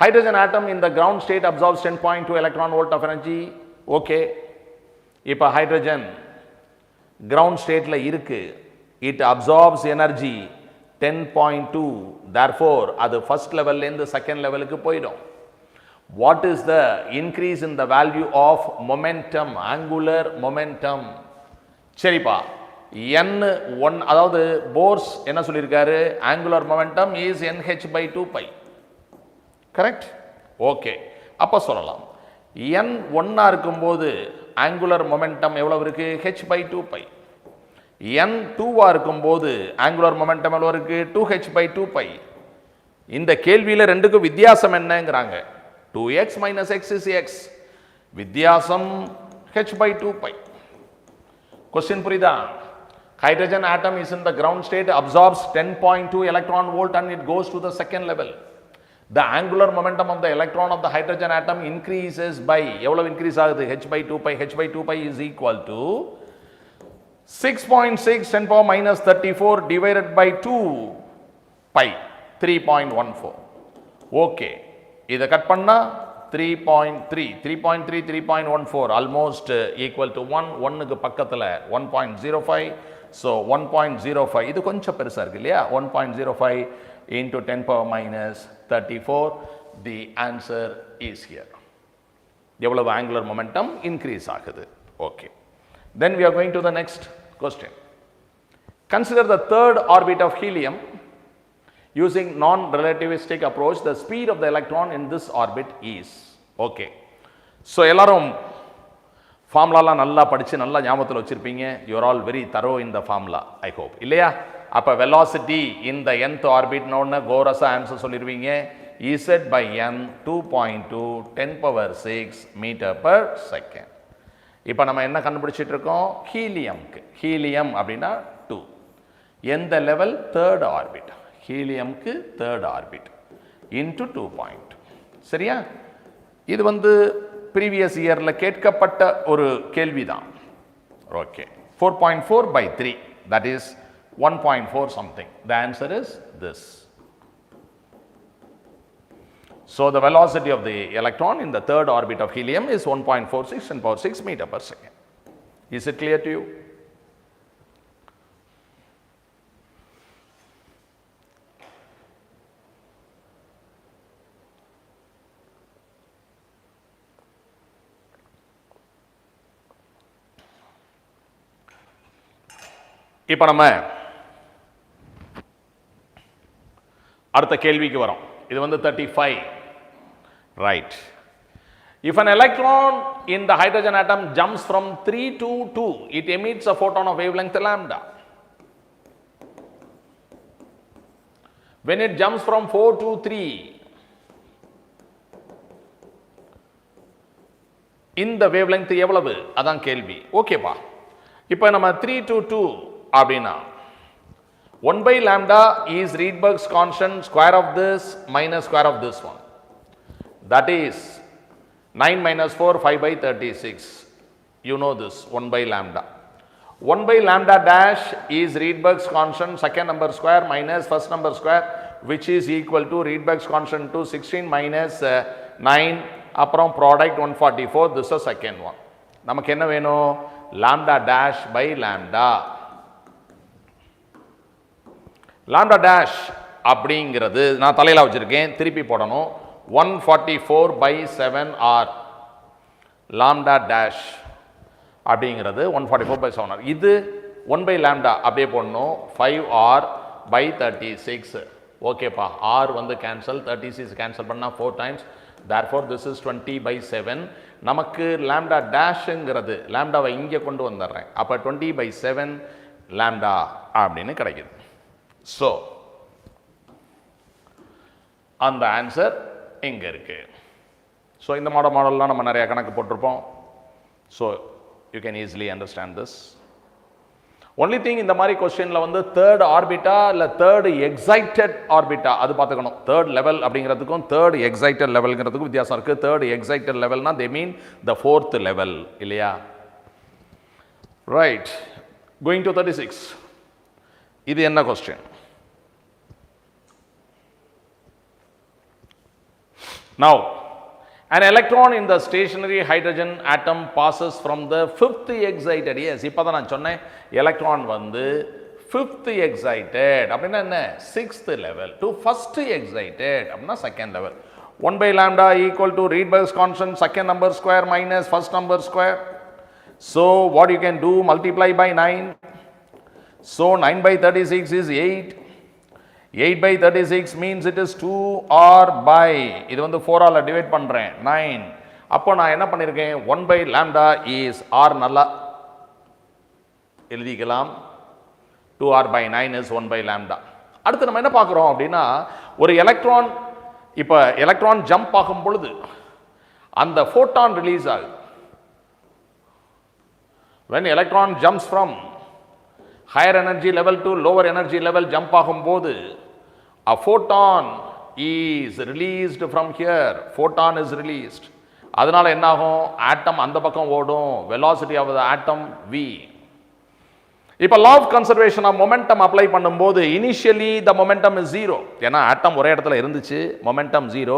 Hydrogen atom in the ground state absorbs 10.2 electron volt of energy. Okay, இப்போ ஹைட்ரஜன் கிரவுண்ட் ஸ்டேட்டில் இருக்கு, இட் அப்சார்ப்ஸ் எனர்ஜி 10.2, therefore அது ஃபர்ஸ்ட் லெவல்லேருந்து செகண்ட் லெவலுக்கு போயிடும். What is the increase in the value of momentum, angular momentum? சரிப்பா, n1, அதாவது Bohr's என்ன சொல்லியிருக்காரு, angular momentum is nh/2π. Correct? Okay, அப்போ சொல்லலாம் n1 இருக்கும்போது ஆங்குலர் மொமெண்டம் எவ்வளவு இருக்கு, h/2π. n2 இருக்கும்போது ஆங்குலர் மொமெண்டம் எவ்வளவு இருக்கு, 2h/2π. இந்த கேள்வியில் ரெண்டுக்கும் வித்தியாசம் என்னங்கிறாங்க. 2x - x is x, வித்தியாசம் h/2π. கொஸ்டின் புரியுதா? Hydrogen atom is in the ground state, absorbs 10.2 electron volt and it goes to the second level. The angular momentum of the electron of the hydrogen atom increases by, எவ்வளவு increase ஆகுது, h/2π. h/2π is equal to 6.6 10⁻³ divided by 2π, 3.14. Okay, இதை cut பண்ணா 3.3, 3.14 almost equal to 1. 1க்கு பக்கத்தில் 1.05. So 1.05 இது கொஞ்சம் பெருசாக இருக்கு இல்லையா, 1.05 into 10⁻34. The answer is here. எவ்வளவு ஆங்குலர் மொமெண்டம் இன்க்ரீஸ் ஆகுது. Okay, then we are going to the next question. Consider the third orbit of helium. Using non-relativistic approach, the speed of the electron in this orbit is. Okay, so எல்லாரும் ஃபார்முலாலாம் நல்லா படித்து நல்லா ஞாபகத்தில் வச்சுருப்பீங்க. You are all very தரோ இன் the formula, I hope, இல்லையா? அப்போ velocity இந்த nth ஆர்பிட்னோன்னு கோரஸாக ஆன்சர் சொல்லிடுவீங்க. z/n 2.2 10⁻6 m/s. இப்போ நம்ம என்ன கண்டுபிடிச்சிட்டு இருக்கோம், ஹீலியம்க்கு. ஹீலியம் அப்படின்னா 2, எந்த லெவல், தேர்ட் ஆர்பிட். ஹீலியம்க்கு தேர்ட் ஆர்பிட் இன்டு 2.2. சரியா? இது வந்து ப்ரீவியஸ் இயரில் கேட்கப்பட்ட ஒரு கேள்விதான். Okay, 4.4/3, that is 1.4 something. The answer is this. So the velocity of the electron in the third orbit of helium is 1.46 10⁻6 m/s. Is it clear to you? இப்போ நம்ம அடுத்த கேள்விக்கு வரோம். இது வந்து 35. Right. If an electron in the hydrogen atom jumps from 3 to 2, it emits a photon of wavelength lambda. When it jumps from 4 to 3, இந்த wavelength எவ்வளவு? அதான் கேள்வி. ஓகேப்பா. இப்போ நம்ம 3 to 2 அப்படின்னா 1 by lambda is Rydberg's constant, square of this minus square of this one. That is 9 minus 4, 5 by 36. You know this, 1 by lambda. 1 by lambda dash is Rydberg's constant, second number square minus first number square, which is equal to Rydberg's constant to 16 minus 9, அப்புறம் product 144. This is second one. நமக்கு என்ன வேணும்? Lambda dash by lambda. Lambda dash அப்படிங்கிறது நான் தலையில வச்சிருக்கேன், திருப்பி போடணும். 144 by 7r. Lambda dash அப்படிங்கிறது 144 by 7r. இது 1 by lambda அப்படியே போடணும். 5r by 36. ஓகேப்பா. r வந்து கேன்சல், 36 கேன்சல் பண்ணா 4 times. Therefore this is 20 by 7. நமக்கு lambda dashங்கிறது lambdaவை இங்கே கொண்டு வந்துடுறேன். அப்போ 20 by 7 lambda அப்படின்னு கிடைக்குது. ஸோ அந்த ஆன்சர் இங்கே இருக்கு. ஸோ இந்த மாடல்லாம் நம்ம நிறைய கணக்கு போட்டிருப்போம். So you can easily understand this. Only thing, இந்த மாதிரி கொஸ்டின்ல வந்து தேர்ட் ஆர்பிட்டா இல்லை தேர்டு எக்ஸைட்டட் ஆர்பிட்டா அது பார்த்துக்கணும். தேர்ட் லெவல் அப்படிங்கிறதுக்கும் தேர்ட் எக்ஸைட்டட் லெவல்ங்கிறதுக்கும் வித்தியாசம் இருக்குது. தேர்ட் எக்ஸைட்டட் லெவல்னா they mean the fourth level இல்லையா? ரைட். Going to 36. இது என்ன question? Now, an electron in the stationary hydrogen atom passes from the fifth excited. Yes, இப்போ தான் நான் சொன்னேன் எலக்ட்ரான் வந்து fifth excited அப்படின்னா என்ன? sixth level to first excited அப்படின்னா second level. 1 by lambda equal to Rydberg's constant, second number square minus first number square. So what you can do? Multiply by 9. So 9 by 36 is 8. 8 by 36 means it is 2r by, இது வந்து 4 ஆல divide பண்றேன், 9. அப்போ நான் என்ன பண்ணிருக்கேன்? 1 by lambda is r நல்லா எழுதிக்கலாம். 2r by 9 is 1 by lambda. அடுத்து நம்ம என்ன பார்க்குறோம் அப்படின்னா, ஒரு எலக்ட்ரான் இப்போ எலக்ட்ரான் ஜம்ப் ஆகும் பொழுது அந்த ஃபோட்டான் ரிலீஸ் ஆகுது. when electron jumps from higher energy level to lower energy level jump ஆகும்போது a photon is released from here. Photon is released. அதனால என்ன ஆகும்? ஆட்டம் அந்த பக்கம் ஓடும். velocity of the atom v. இப்போ law of conservation of momentum apply பண்ணும்போது initially the momentum is 0. ஏன்னா ஆட்டம் ஒரே இடத்துல இருந்துச்சு, momentum 0.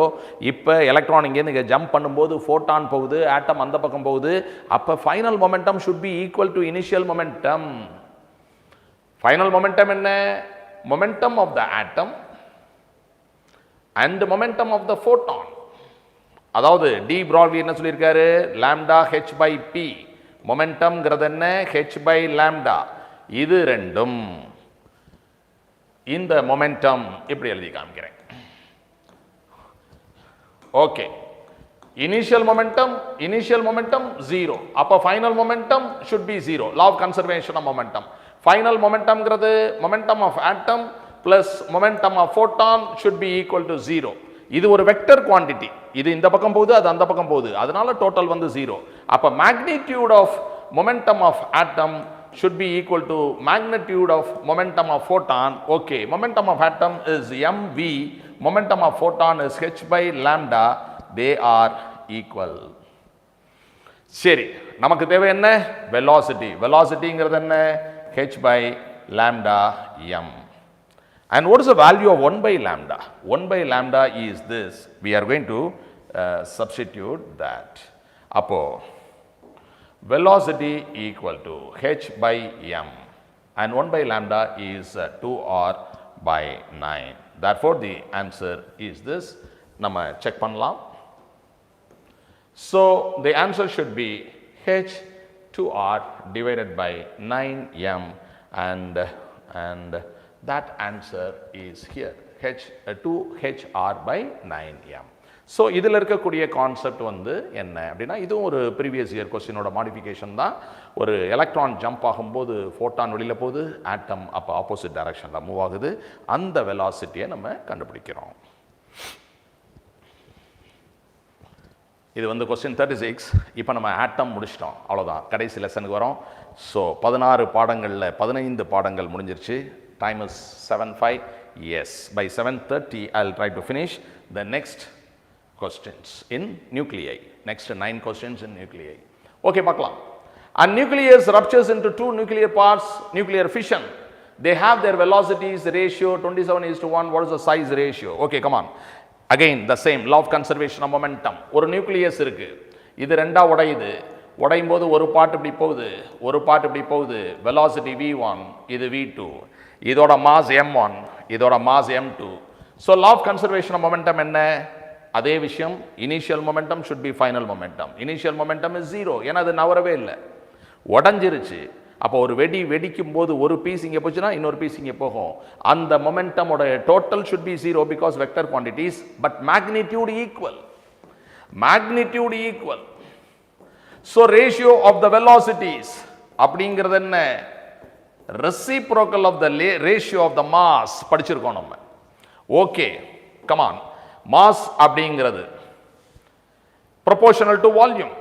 இப்போ எலக்ட்ரான் இங்கே இங்கே ஜம்ப் பண்ணும்போது ஃபோட்டான் போகுது, ஆட்டம் அந்த பக்கம் போகுது. அப்போ final momentum should be equal to initial momentum. Final momentum என்ன? momentum of the atom and momentum of the photon. அதாவது டி ப்ராட்லி என்ன சொல்லியிருக்காரு? lambda h by p. momentumங்கிறது என்ன? h by lambda. இது ரெண்டும் இந்த momentum இப்படி எழுதி காமிக்கிறேன். ஓகே. initial momentum 0. அப்போ final momentum should be 0. law of conservation of momentum. final momentumங்கிறது momentum of atom plus momentum of photon should be equal to 0. இது ஒரு வெக்டர் குவாண்டிட்டி. இது இந்த பக்கம் போகுது, அது அந்த பக்கம் போகுது. அதனால டோட்டல் வந்து 0. அப்ப magnitude of momentum of atom should be equal to magnitude of momentum of photon. Okay, momentum of atom is mv, momentum of photon is h by lambda. They are equal. சரி, நமக்கு தேவை என்ன? velocity. velocityங்கிறது என்ன? h by lambda m. And what is the value of 1 by lambda? 1 by lambda is this. We are going to substitute that. அப்போ velocity equal to h by m and 1 by lambda is 2r by 9. Therefore the answer is this. நம்ம check பண்ணலாம். So the answer should be h 2r divided by 9m and that answer is here, 2hr by 9m. So இதில் இருக்கக்கூடிய concept வந்து என்ன அப்படின்னா, இதுவும் ஒரு previous year கொஸ்டினோட modification தான். ஒரு எலக்ட்ரான் ஜம்ப் ஆகும்போது ஃபோட்டான் வெளியில் போகுது, ஆட்டம் அப்போ ஆப்போசிட் டைரக்ஷனில் மூவ் ஆகுது, அந்த வெலாசிட்டியை நம்ம கண்டுபிடிக்கிறோம். இது வந்து கொஸ்டின் 36. இப்போ நம்ம ஆட்டம் முடிச்சிட்டோம், அவ்வளோதான், கடைசி லெசனுக்கு வரோம். ஸோ 16 பாடங்களில் 15 பாடங்கள் முடிஞ்சிருச்சு. Time is 7:05. Yes, by 7:30 I'll try to finish the next questions in nuclei. Next 9 questions in nuclei. Okay, பார்க்கலாம். And nucleus ruptures into 2 nuclear parts, nuclear fission. They have their velocities ratio 27:1. What is the size ratio? Okay, come on. Again, the same law of conservation of momentum. ஒரு nucleus இருக்கு, இது ரெண்டா உடையுது, உடையும் போது ஒரு part இப்படி போகுது, ஒரு பார்ட் இப்படி போகுது, வெலாசிட்டி v1, இது v2, இதோட மாஸ் m1, இதோட mass m2. So law of conservation of momentum என்ன? அதே விஷயம், initial momentum should be final momentum. Initial momentum is 0, ஏன்னா அது நவரவே இல்லை, உடஞ்சிருச்சு. அப்போ ஒரு வெடிக்கும் போது ஒரு பீஸ் இங்கே போச்சுன்னா இன்னொரு பீஸ் இங்கே போகும். அந்த மொமெண்டமோட total should be 0 because vector quantities, but magnitude equal. Magnitude equal. So ratio of the velocities அப்படிங்கிறது என்ன? Reciprocal of the ratio of the mass படிச்சிருக்கோம் நம்ம. Okay, come on. மாஸ் அப்படிங்கிறது proportional to volume.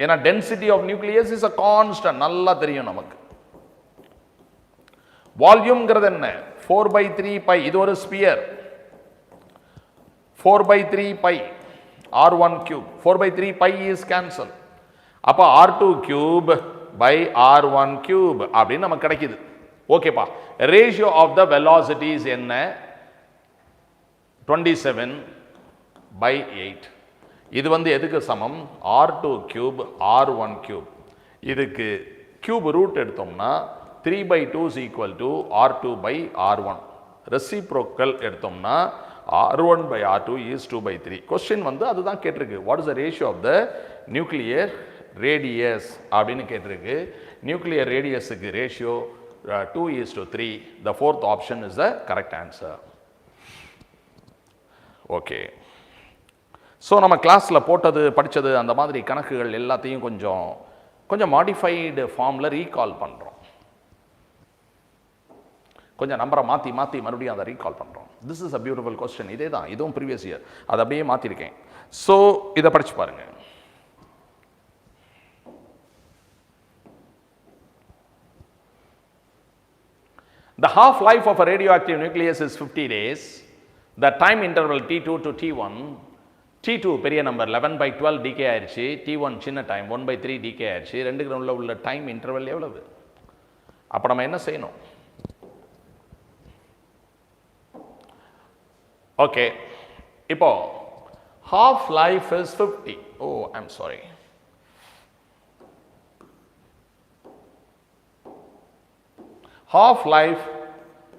ஏன்னா density of nucleus is a constant, நல்லா தெரியும் நமக்கு. வால்யூம்ங்கிறது என்ன? 4/3π. இது ஒரு sphere, 4/3π r1 cube. 4/3π is cancel. அப்ப r2 cube by r1 cube அப்படின்னு நமக்கு கிடைக்குது. ஓகேப்பா. ரேஷியோ ஆஃப் த வெலாசிட்டிஸ் என்ன? 27/8. இது வந்து எதுக்கு சமம்? r2 cube r1 cube. இதுக்கு கியூப் ரூட் எடுத்தோம்னா 3/2 is equal to r2 by r1. Reciprocal எடுத்தோம்னா r1 by r2 is 2/3. Question வந்து அதுதான் கேட்டிருக்கு, what is the ratio of the nuclear radius அப்படின்னு கேட்டிருக்கு. நியூக்ளியர் ரேடியஸுக்கு ratio 2:3. The fourth option is the correct answer. Okay, so நம்ம கிளாஸில் போட்டது படித்தது அந்த மாதிரி கணக்குகள் எல்லாத்தையும் கொஞ்சம் மாடிஃபைடு ஃபார்மில் ரீகால் பண்ணுறோம். கொஞ்சம் நம்பரை மாற்றி மறுபடியும் அதை ரீகால் பண்ணுறோம். This is a beautiful question. இதே தான், இதுவும் ப்ரீவியஸ் இயர், அதை அப்படியே மாற்றிருக்கேன். ஸோ இதை படித்து பாருங்கள். The half-life of a radioactive nucleus is 50 days. The time interval T2 to T1, T2 பெரிய நம்பர் 11/12 டிகே ஆயிடுச்சு, T1 சின்ன டைம் 1/3 டிகே ஆயிடுச்சு. ரெண்டுக்கு உள்ள டைம் இன்டர்வல் எவ்வளவு? அப்போ நம்ம என்ன செய்யணும்? ஓகே, இப்போ half life is 50. Oh, I'm sorry. half life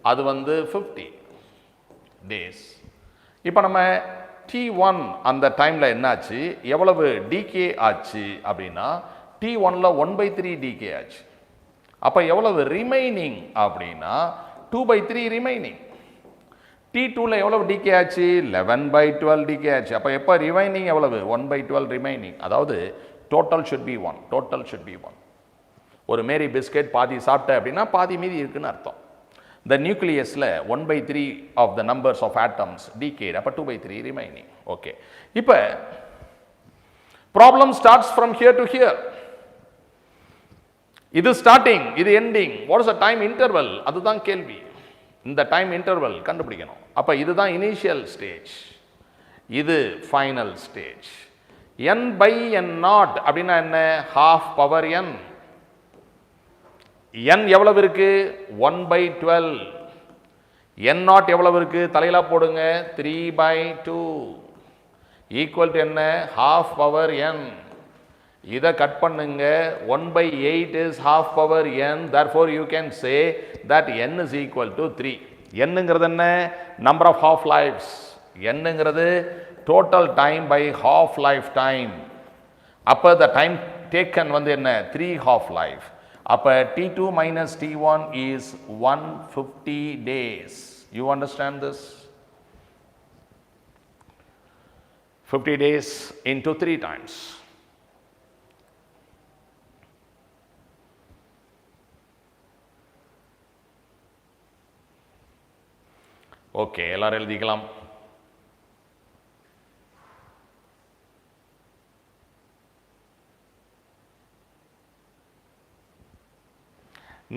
அது வந்து 50 days. இப்போ நம்ம T1 அந்த டைமில் என்னாச்சு, எவ்வளவு டிகே ஆச்சு அப்படின்னா T1ல 1/3 டிகே ஆச்சு. அப்போ எவ்வளவு ரிமைனிங் அப்படின்னா 2/3 ரிமைனிங். T2ல எவ்வளவு டிகே ஆச்சு? 11/12 டிகே ஆச்சு. அப்போ எப்போ ரிமைனிங் எவ்வளவு? 1/12 ரிமைனிங். அதாவது total should be 1. Total should be 1. ஒரு மேரி பிஸ்கெட் பாதி சாப்பிட்ட அப்படின்னா பாதி மீதி இருக்குன்னு அர்த்தம். The nucleusல 1/3 of the numbers of atoms decayed. அப்போ 2/3 remaining. Okay. இப்போ problem starts from here to here. இது starting, இது ending. What is the time interval? அதுதான் கேள்வி. இந்த time interval கண்டுபிடிக்கணும். அப்போ இதுதான் initial stage, இது final stage. n/n0 அப்படின்னா என்ன? half power n. n எவ்வளவு இருக்கு? 1/12. n0 எவ்வளவு இருக்கு? தலையில போடுங்க, 3/2 ஈக்குவல் டு என்ன? half power n. இதை கட் பண்ணுங்க, 1/8 is half power n. therefore you can say that n is equal to 3. என்னங்கிறது என்ன? number of half lives. என்னங்கிறது total time by half life time. அப்போ the time taken வந்து என்ன? 3 half life. அப்போ T2 minus T1 is 150 days. You understand this? 50 days into 3 times. Okay, எல்லாரும் எழுதிக்கலாம்.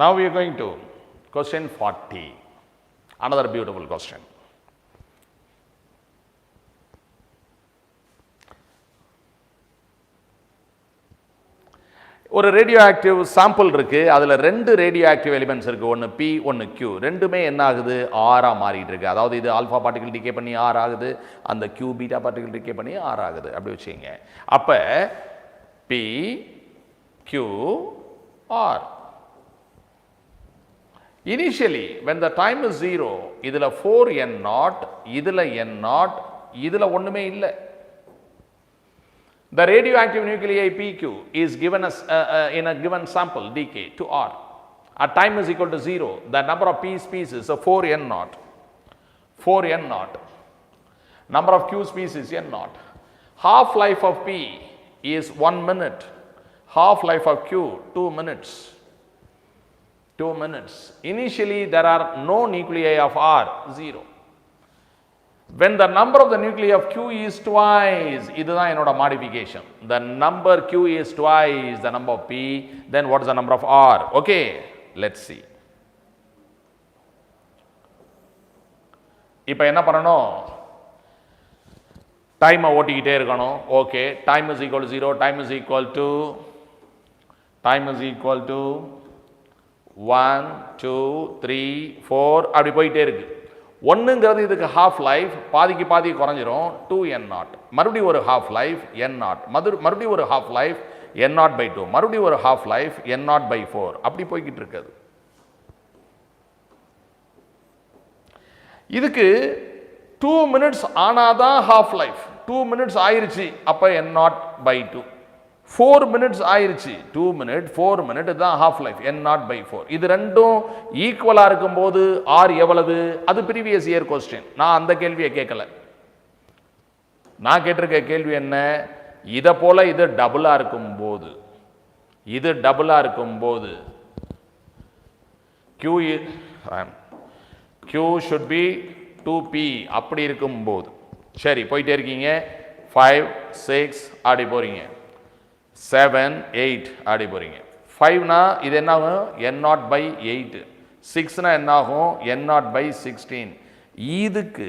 Now we are going to question 40. Another beautiful question. ஒரு radio active sample இருக்கு, அதுல 2 radio active elements இருக்கு, ஒன்று P ஒன்று Q. ரெண்டுமே என்ன ஆகுது, ஆரா மாறிட்டு இருக்கு. அதாவது இது ஆல்ஃபா பார்ட்டிகல் டிகே பண்ணி ஆர் ஆகுது, அந்த Q பீட்டா பார்ட்டிகல் டிகே பண்ணி ஆர் ஆகுது. அப்படி வச்சுங்க. அப்ப P Q R. Initially when the time is 0, இதுல 4n0, இதுல n0, இதுல ஒண்ணுமே இல்லை. The radioactive nuclei PQ is given as in a given sample decay to R. At time is equal to 0. The number of P species is 4n0. 4n0. Number of Q species n0. Half life of P is 1 minute. Half life of Q 2 minutes. 2 minutes. Initially there are no nuclei of R, 0. When the number of the nuclei of Q is twice, இதுதான் என்னோட modification. The number Q is twice the number of P, then what is the number of R? Okay, let's see. இப்போ என்ன பண்ணணும், டைமை ஓட்டிக்கிட்டே இருக்கணும். Okay, time is equal to 0, time is equal to 1 2 3 4 அப்படி போயிட்டே இருக்கு. ஒன்றுங்கிறது இதுக்கு ஹாஃப் லைஃப், பாதிக்கு பாதி குறைஞ்சிரும், 2n0. மறுபடியும் ஒரு ஹாஃப் லைஃப் n0, மறுபடியும் ஒரு ஹாஃப் லைஃப் n0/2, மறுபடியும் ஒரு ஹாஃப் லைஃப் n0/4, அப்படி போய்கிட்டு இருக்குது. இதுக்கு 2 minutes ஆனாதான் ஹாஃப் லைஃப். 2 minutes ஆயிருச்சு, அப்போ n0/2. 4 minutes ஆயிருச்சு, 2 minutes 4 minutes தான் ஹாஃப் லைஃப், n0/4. இது ரெண்டும் ஈக்குவலா இருக்கும்போது ஆர் எவ்வளவு? அது ப்ரீவியஸ் இயர் கொஸ்டின். நான் அந்த கேள்வியை கேட்கல. நான் கேட்டிருக்க கேள்வி என்ன, இதை போல இது டபுளா இருக்கும்போது, இது டபுளா இருக்கும்போது Q should be 2P அப்படி இருக்கும்போது. சரி, போயிட்டே இருக்கீங்க. 5 6 அப்படி போறீங்க, 7 8 அப்படி போறீங்க. 5னா இது என்ன ஆகும், n0/8. 6னா என்ன ஆகும், n0/16. இதுக்கு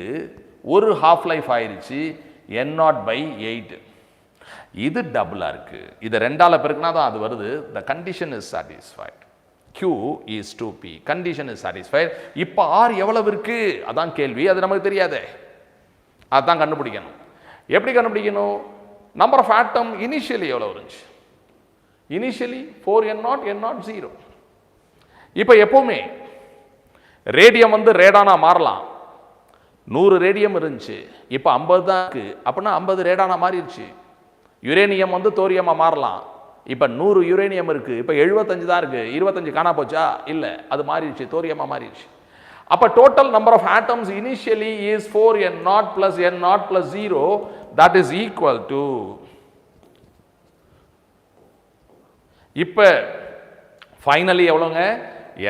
ஒரு ஹாஃப் லைஃப் ஆயிருச்சு, n0/8. இது டபுளா இருக்கு, இது 2ஆல பெருக்கினா தான் அது வருது. The condition is satisfied. Q is 2P. Condition is satisfied. இப்போ R எவ்வளவு இருக்கு அதான் கேள்வி. அது நமக்கு தெரியாதே, அதான் கண்டுபிடிக்கணும். எப்படி கண்டுபிடிக்கணும், நம்பர் ஆஃப் ஆட்டம் இனிஷியலி எவ்வளவு இருந்துச்சு, இனிஷியலி 4n0 n0 0. இப்போ எப்பவுமே ரேடியம் ரேடானா மாறலாம். 100 ரேடியம் இருந்துச்சு, இப்போ 50 தான் இருக்கு, அப்படின்னா 50 ரேடானா மாறிடுச்சு. யுரேனியம் தோரியமா மாறலாம். இப்போ 100 யுரேனியம் இருக்கு, இப்போ 75 தான் இருக்கு, 25 காணா போச்சா? இல்லை, அது மாறிடுச்சு, தோரியமா மாறிடுச்சு. அப்போ total number of atoms initially is 4n0 plus n0 plus 0. that is equal to, இப்போ ஃபைனலி எவ்வளோங்க,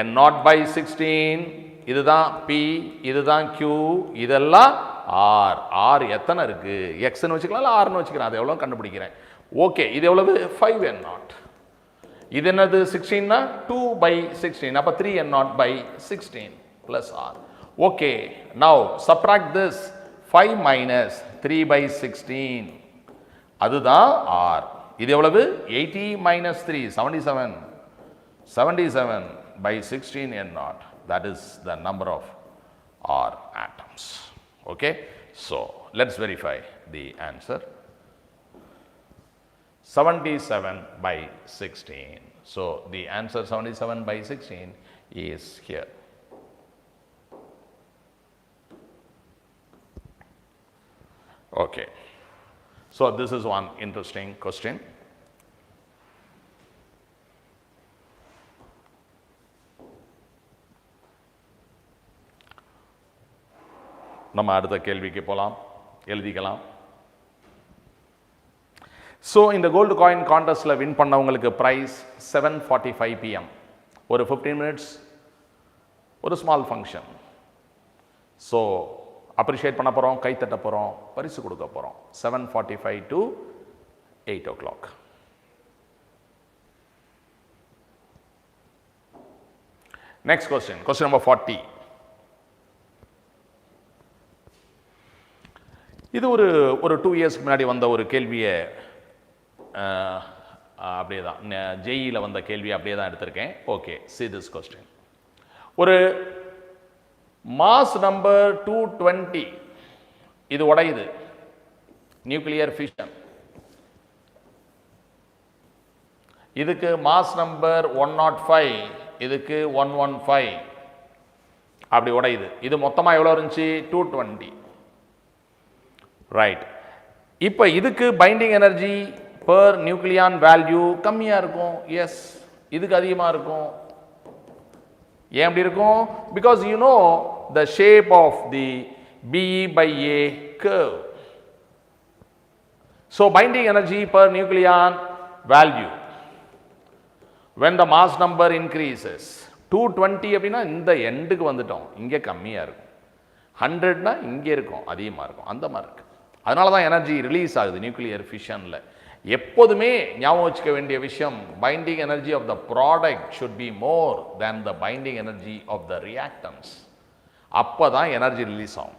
n0/16. இதுதான் P, இதுதான் Q, இதெல்லாம் R. R எத்தனை இருக்கு, Xன்னு வச்சுக்கலாம், இல்லை Rன்னு வச்சுக்கலாம், அது எவ்வளோ கண்டுபிடிக்கிறேன். ஓகே, இது எவ்வளவு, 5n0. இது என்னது, 16னா 2/16, அப்போ 3n0/16 plus R. Okay, now subtract this. 5 minus 3/16, அதுதான் R. இது எவ்வளவு, 80 minus 3, 77. 77/16 n0. That is the number of R atoms. Okay, so let's verify the answer. 77/16. So the answer 77/16 is here. Okay, so this is one interesting question. நம்ம அடுத்த கேள்விக்கு போகலாம், எழுதிக்கலாம். So இந்த gold coin கான்டெஸ்ட்டில் win பண்ணவங்களுக்கு price 7:45 PM, ஒரு 15 minutes, ஒரு small function. So appreciate பண்ண போகிறோம், கைத்தட்ட போகிறோம், பரிசு கொடுக்க போகிறோம். 7:45 to 8 o'clock. Next question, question number 40. இது ஒரு 2 years முன்னாடி வந்த ஒரு கேள்வியை அப்படியே தான் ஜேஇயில் வந்த கேள்வியை அப்படியே தான் எடுத்திருக்கேன். Okay, see this question. ஒரு மாஸ் நம்பர் 220 இது உடையுது, நியூக்ளியர் ஃபிஷன். இதுக்கு மாஸ் நம்பர் 105, இதுக்கு 115, அப்படி உடையுது. இது மொத்தமாக எவ்வளோ இருந்துச்சு? 220. ரைட். இப்போ இதுக்கு binding energy per nucleon value கம்மியாக இருக்கும். எஸ், இதுக்கு அதிகமாக இருக்கும். ஏன் அப்படி இருக்கும்? Because you know the shape of the BE/A curve. So binding energy per nucleon value when the mass number increases 220 அப்படின்னா இந்த எண்டுக்கு வந்துட்டோம், இங்கே கம்மியாக இருக்கும். 100னா இங்கே இருக்கும், அதிகமாக இருக்கும், அந்த மாதிரி இருக்கு. அதனால தான் எனர்ஜி ரிலீஸ் ஆகுது நியூக்ளியர் ஃபிஷனில். எப்போதுமே ஞாபகம் வச்சுக்க வேண்டிய விஷயம், binding energy of the product should be more than the binding energy of the reactants. அப்போ தான் எனர்ஜி ரிலீஸ் ஆகும்.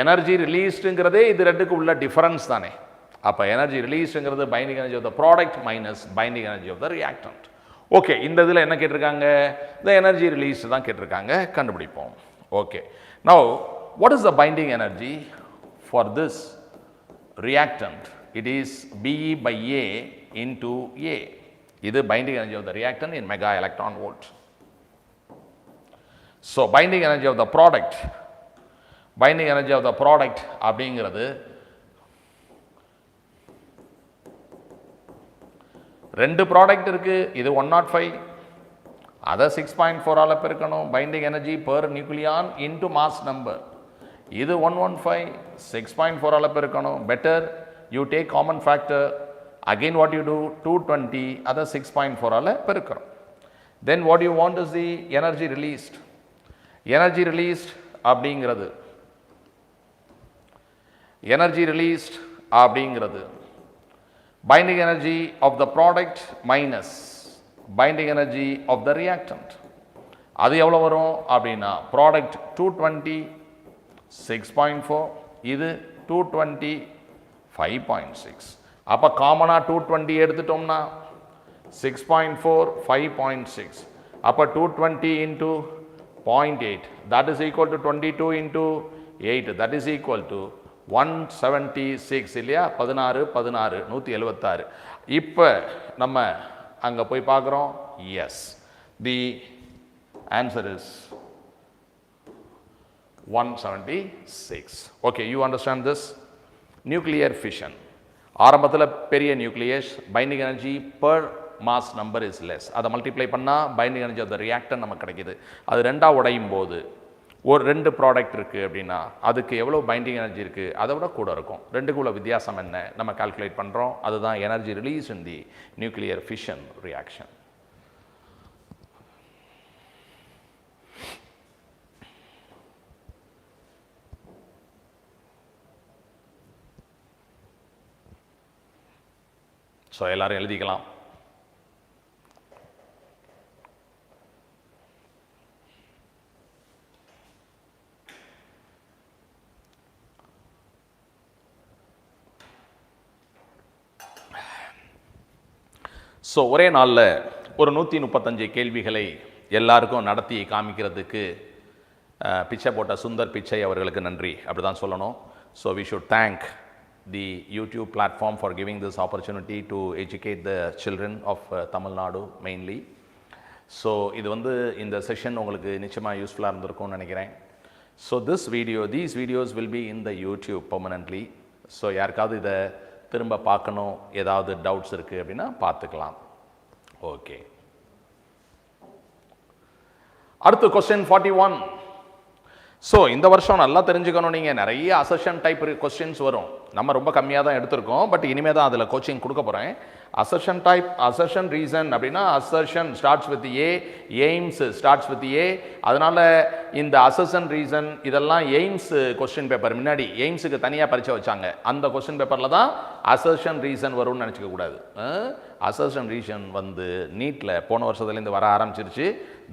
எனர்ஜி ரிலீஸ்டுங்கிறதே இது ரெண்டுக்கு உள்ள டிஃபரன்ஸ் தானே. அப்போ எனர்ஜி ரிலீஸ்டுங்கிறது binding energy of the product minus binding energy of the reactant. Okay, இந்த இதில் என்ன கேட்டிருக்காங்க? த எனர்ஜி ரிலீஸ் தான் கேட்டிருக்காங்க, கண்டுபிடிப்போம். Okay, now what is the binding energy for this reactant? It is BE/A into A. இது binding energy of the reactant in mega electron volt. So binding energy of the product, binding energy of the product அப்படிங்கிறது ரெண்டு product இருக்கு. இது 105, அதை 6.4 ஆல பெருக்கணும். Binding energy per nucleon into mass number. இது 115, 6.4 ஆல பெருக்கணும். Better you take common factor. Again what you do, 220, அதை 6.4 ஆல பெருக்கிறோம். Then what you want is the energy released. Energy released அப்படிங்கிறது binding energy of the product minus binding energy of the reactant. அது எவ்வளோ வரும் அப்படின்னா, ப்ராடக்ட் 220, 6.4, இது 220, 5.6. அப்போ காமனாக 220 எடுத்துட்டோம்னா 6.4, 5.6. அப்போ 220 into 0.8, that is equal to 22 into 8, that is equal to 176 இல்லையா? 16, 176. இப்போ நம்ம அங்கே போய் பார்க்குறோம். Yes, the answer is 176. Okay, you understand this? Nuclear fission ஆரம்பத்தில் பெரிய nucleus, binding energy per mass number is less. அதை மல்டிப்ளை பண்ணால் binding energy of the reactant நமக்கு கிடைக்கிது. அது ரெண்டாக உடையும் போது ஒரு 2 ப்ராடக்ட் இருக்குது அப்படின்னா அதுக்கு எவ்வளோ பைண்டிங் எனர்ஜி இருக்குது, அதை விட கூட இருக்கும். ரெண்டுக்குள்ள வித்தியாசம் என்ன நம்ம கால்குலேட் பண்ணுறோம். அதுதான் எனர்ஜி ரிலீஸ் இன் தி நியூக்ளியர் ஃபிஷன் ரியாக்ஷன். ஸோ எல்லாரும் எழுதிக்கலாம். ஸோ ஒரே நாளில் ஒரு 135 கேள்விகளை எல்லாருக்கும் நடத்தி காமிக்கிறதுக்கு பிச்சை போட்ட சுந்தர் பிச்சை அவர்களுக்கு நன்றி, அப்படி தான் சொல்லணும். So we should thank the YouTube platform for giving this opportunity to educate the children of Tamil Nadu mainly. So இது இந்த செஷன் உங்களுக்கு நிச்சயமாக யூஸ்ஃபுல்லாக இருந்திருக்கும்னு நினைக்கிறேன். So these videos will be in the YouTube permanently. So யாருக்காவது இதை திரும்ப பார்க்கணும், ஏதாவது டவுட்ஸ் இருக்குது அப்படின்னா பார்த்துக்கலாம். ஓகே, அடுத்து கொஸ்டின் 41. ஸோ இந்த வருஷம் நல்லா தெரிஞ்சுக்கணும், நீங்கள் நிறைய அசர்ஷன் டைப் கொஸ்டின்ஸ் வரும். நம்ம ரொம்ப கம்மியாக தான் எடுத்திருக்கோம், பட் இனிமேல் தான் அதில் கோச்சிங் கொடுக்க போகிறேன். அசர்ஷன் டைப், அசர்ஷன் ரீசன் அப்படின்னா assertion starts with A, AIIMS starts with A. அதனால் இந்த அசர்ஷன் ரீசன் இதெல்லாம் எய்ம்ஸ் கொஸ்டின் பேப்பர், முன்னாடி எய்ம்ஸுக்கு தனியாக பரீட்சை வச்சாங்க, அந்த கொஸ்டின் பேப்பரில் தான் அசர்ஷன் ரீசன் வரும்னு நினச்சிக்க கூடாது. அசர்ஷன் ரீசன் வந்து நீட்டில் போன வருஷத்துலேருந்து வர ஆரம்பிச்சிருச்சு.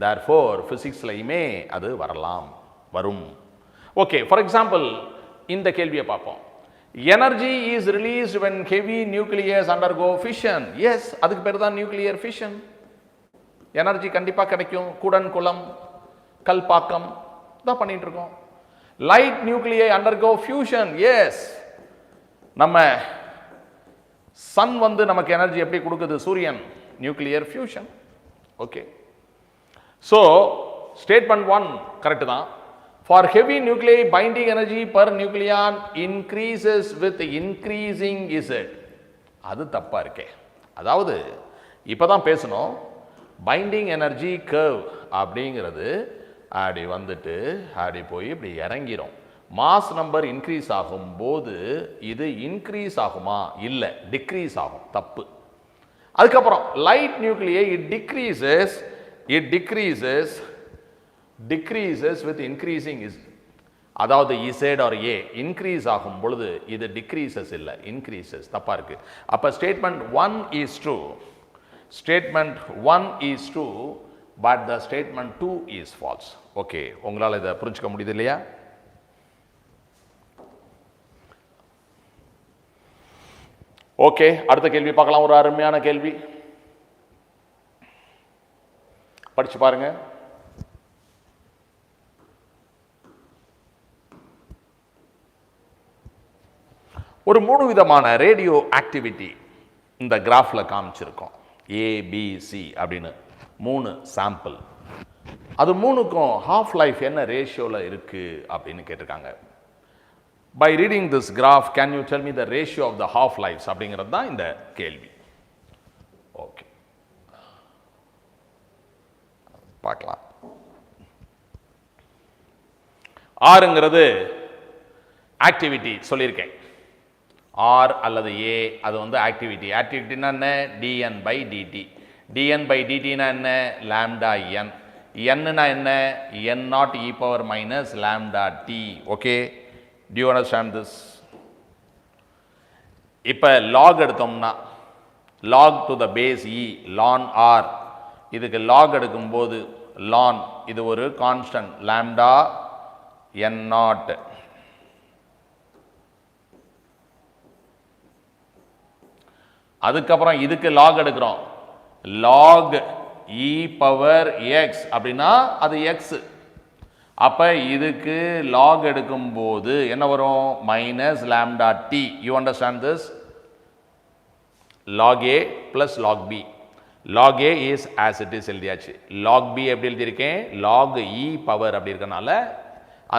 தேர்ஃபோர் ஃபிசிக்ஸ்லையுமே அது வரும். ஓகே, ஃபார் எக்ஸாம்பிள் இந்த கேள்வியை பார்ப்போம். Energy is released when heavy nucleus undergo fission. Yes, அதுக்கு பேர் தான் நியூக்ளியர் ஃபிஷன். எனர்ஜி கண்டிப்பா கிடைக்கும். குடன் குளம் கல்பாக்கம் தான் பண்ணிட்டு இருக்கோம். Light nuclei undergo fusion. Yes, நம்ம சன் வந்து நமக்கு எனர்ஜி எப்படி கொடுக்குது? சூரியன். Nuclear fusion. Okay, so statement 1 correct தான். For heavy nuclei, binding energy per nucleon increases with increasing Z. அது தப்பா இருக்கே. அதாவது இப்பதான் பேசணும், பைண்டிங் எனர்ஜி கர்வ் அப்படிங்கிறது அப்படி வந்துட்டு அப்படி போய் இப்படி இறங்கிரும். மாஸ் நம்பர் இன்க்ரீஸ் ஆகும் போது இது இன்க்ரீஸ் ஆகுமா? இல்லை, டிக்ரீஸ் ஆகும். தப்பு. அதுக்கப்புறம் light nuclei it decreases with increasing is, அதாவது Z or A இன்க்ரீஸ் ஆகும் பொழுது இது டிக்ரீசஸ் இல்லை, இன்க்ரீசஸ். தப்பா இருக்கு. அப்ப statement 1 is true. Statement 1 is true, but the statement 2 is false. ஓகே, உங்களால் இதை புரிஞ்சுக்க முடியுது இல்லையா? ஓகே, அடுத்த கேள்வி பார்க்கலாம். ஒரு அருமையான கேள்வி, படிச்சு பாருங்க. ஒரு 3 விதமான ரேடியோ ஆக்டிவிட்டி இந்த கிராஃபில் காமிச்சிருக்கோம். ABC அப்படின்னு 3 சாம்பிள். அது 3க்கும் ஹாஃப் லைஃப் என்ன ரேஷியோவில் இருக்கு அப்படின்னு கேட்டிருக்காங்க. By reading this graph can you tell me the ratio of the half lifes அப்படிங்கிறது தான் இந்த கேள்வி. ஓகே, பார்க்கலாம். ஆறுங்கிறது ஆக்டிவிட்டி சொல்லியிருக்கேன். ஆர் அல்லது ஏ அது வந்து ஆக்டிவிட்டி. ஆக்டிவிட்டினா என்ன? dn by dt. dn by dtனா என்ன? lambda n. n-னா என்ன? n not e power minus lambda t. Okay, do you understand this? இப்போ log எடுத்தோம்னா log to the base e ln r, இதுக்கு log எடுக்கும்போது ln இது ஒரு கான்ஸ்டன்ட் lambda n not. அதுக்கப்புறம் இதுக்கு log எடுக்கிறோம், log e power x அப்படின்னா அது x. அப்ப இதுக்கு log எடுக்கும்போது என்ன வரும்? Minus lambda t. You understand this? log a plus log b. log a is as it is எழுதியாச்சு. log b எப்படி எழுதியிருக்கேன்? log e power அப்படி இருக்கனால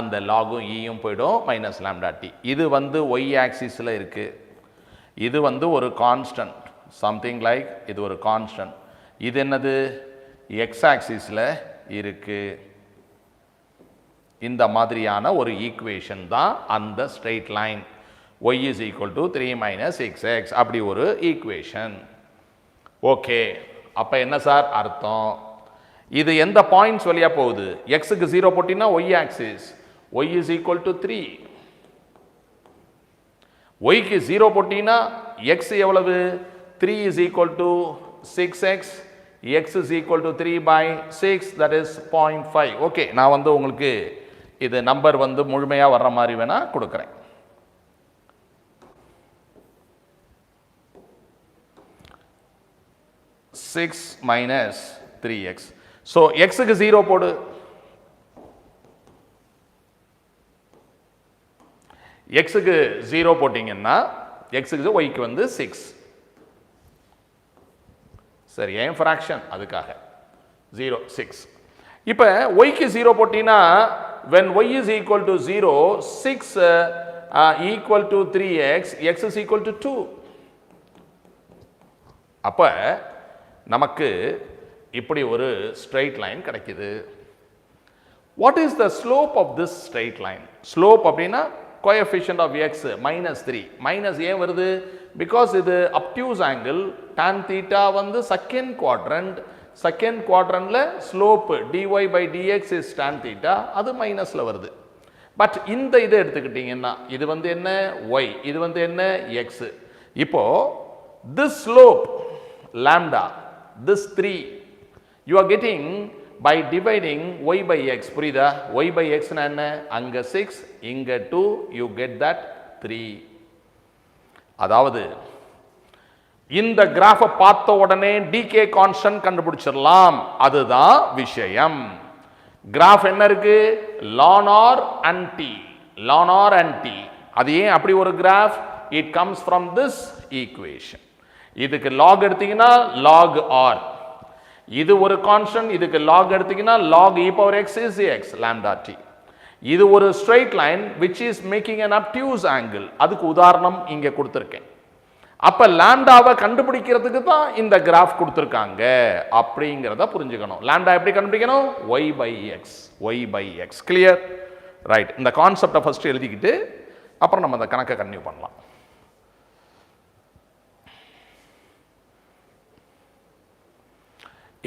அந்த லாகும் ஈயும் போயிடும், மைனஸ் lambda t. இது வந்து y ஆக்சிஸில் இருக்கு. இது வந்து ஒரு கான்ஸ்டன்ட், சம்திங் லைக் இது ஒரு கான்ஸ்டன்ட். இது என்னது? எக்ஸ் ஆக்சிஸில் இருக்கு. இந்த மாதிரியான ஒரு ஈக்குவேஷன் தான் அந்த straight line y is equal to 3 minus 6x அப்படி ஒரு ஈக்குவேஷன். ஓகே, அப்போ என்ன சார் அர்த்தம்? இது எந்த பாயிண்ட்ஸ் வழியாக போகுது? எக்ஸுக்கு 0 போட்டிங்கன்னா y axis, y is equal to 3. yக்கு 0 போட்டினா x எவ்வளவு? 3 is equal to 6x. x is equal to 3 by 6, that is 0.5. Okay, நான் வந்து உங்களுக்கு இது நம்பர் வந்து முழுமையாக வர்ற மாதிரி வேணா கொடுக்குறேன். Six minus 3x. ஸோ எக்ஸுக்கு 0 போடு. எக்ஸுக்கு 0 போட்டிங்கன்னா எக்ஸுக்கு ஒய்க்கு வந்து 6. சரி, ஏன் ஃப்ராக்ஷன் அதுக்காக 0 6. இப்போ ஒய்க்கு 0 போட்டிங்கன்னா when y is equal to 0, 6 equal to 3x, x is equal to 2. அப்போ நமக்கு இப்படி ஒரு ஸ்ட்ரெயிட் லைன் கிடைக்குது. What is the slope of this straight line? Slope அப்படின்னா coefficient of x -3. மைனஸ் ஏன் வருது? பிகாஸ் இது obtuse angle, tan theta வந்து செகண்ட் குவாட்ரண்ட்ல slope dy by dx is tan theta, அது மைனஸ்ல வருது. பட் இந்த இதை எடுத்துக்கிட்டீங்கன்னா இது வந்து என்ன y, இது வந்து என்ன x. இப்போ this slope lambda, this 3 you are getting by dividing y by x. புரியுதா? y by x னா என்ன? அங்க 6, இங்க 2, you get that 3. அதாவது இந்த கிராஃபை பார்த்த உடனே டிகே கான்ஸ்டன்ட் கண்டுபிடிச்சிடலாம். அதுதான் விஷயம். கிராஃப் என்ன இருக்கு? ln r and t, ln r and t. அது ஏன் அப்படி ஒரு graph? it comes from this equation. இதுக்கு log எடுத்தீங்கன்னா log r, இது ஒரு கான்ஸ்டன்ட், இதுக்கு log எடுத்தீங்கன்னா log e power x is x lambda t. இது ஒரு straight line which is making an obtuse angle. அதுக்கு உதாரணம் இங்க கொடுத்திருக்கேன். அப்ப லாம்டாவை கண்டுபிடிக்கிறதுக்கு தான் இந்த கிராஃப் கொடுத்திருக்காங்க அப்படிங்கறத புரிஞ்சுக்கணும். லாம்டா எப்படி கண்டுபிடிக்கணும்? y by x, y by x. Clear? Right. இந்த கான்செப்டை ஃபர்ஸ்ட் எழுதிக்கிட்டு அப்புறம் நம்ம அந்த கணக்கை கன்டினியூ பண்ணலாம்.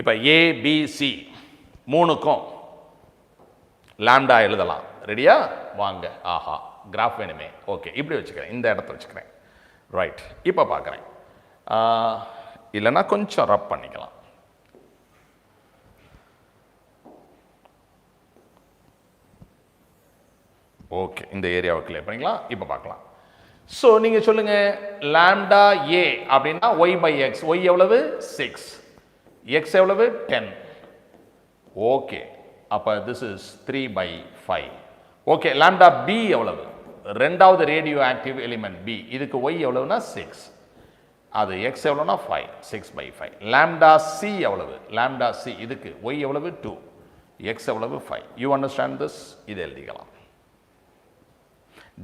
இப்போ ஏபிசி மூணுக்கும் லாம்டா எழுதலாம். ரெடியா? வாங்க. ஆஹா, கிராஃப் வேணுமே. ஓகே, இப்படி வச்சுக்கிறேன், இந்த இடத்த வச்சுக்கிறேன். ரைட். இப்போ பார்க்குறேன். இல்லைன்னா கொஞ்சம் ரப் பண்ணிக்கலாம். ஓகே, இந்த ஏரியாவை கிளியர் பண்ணிக்கலாம். இப்போ பார்க்கலாம். ஸோ நீங்கள் சொல்லுங்கள், லாம்டா ஏ அப்படின்னா ஒய் பை எக்ஸ். ஒய் எவ்வளவு? 6. எக்ஸ் எவ்வளவு? 10. ஓகே, அப்போ this is 3/5. Okay, lambda B எவ்வளவு? ரெண்டாவது ரேடியோ ஆக்டிவ் எலிமெண்ட் பி. இதுக்கு ஒய் எவ்வளவுனா 6. அது எக்ஸ் எவ்வளோனா 5. 6/5. லாம்டா சி எவ்வளவு? லாம்டா சி இதுக்கு ஒய் எவ்வளவு? 2. எக்ஸ் எவ்வளவு? 5. You understand this? இது எழுதிக்கலாம்.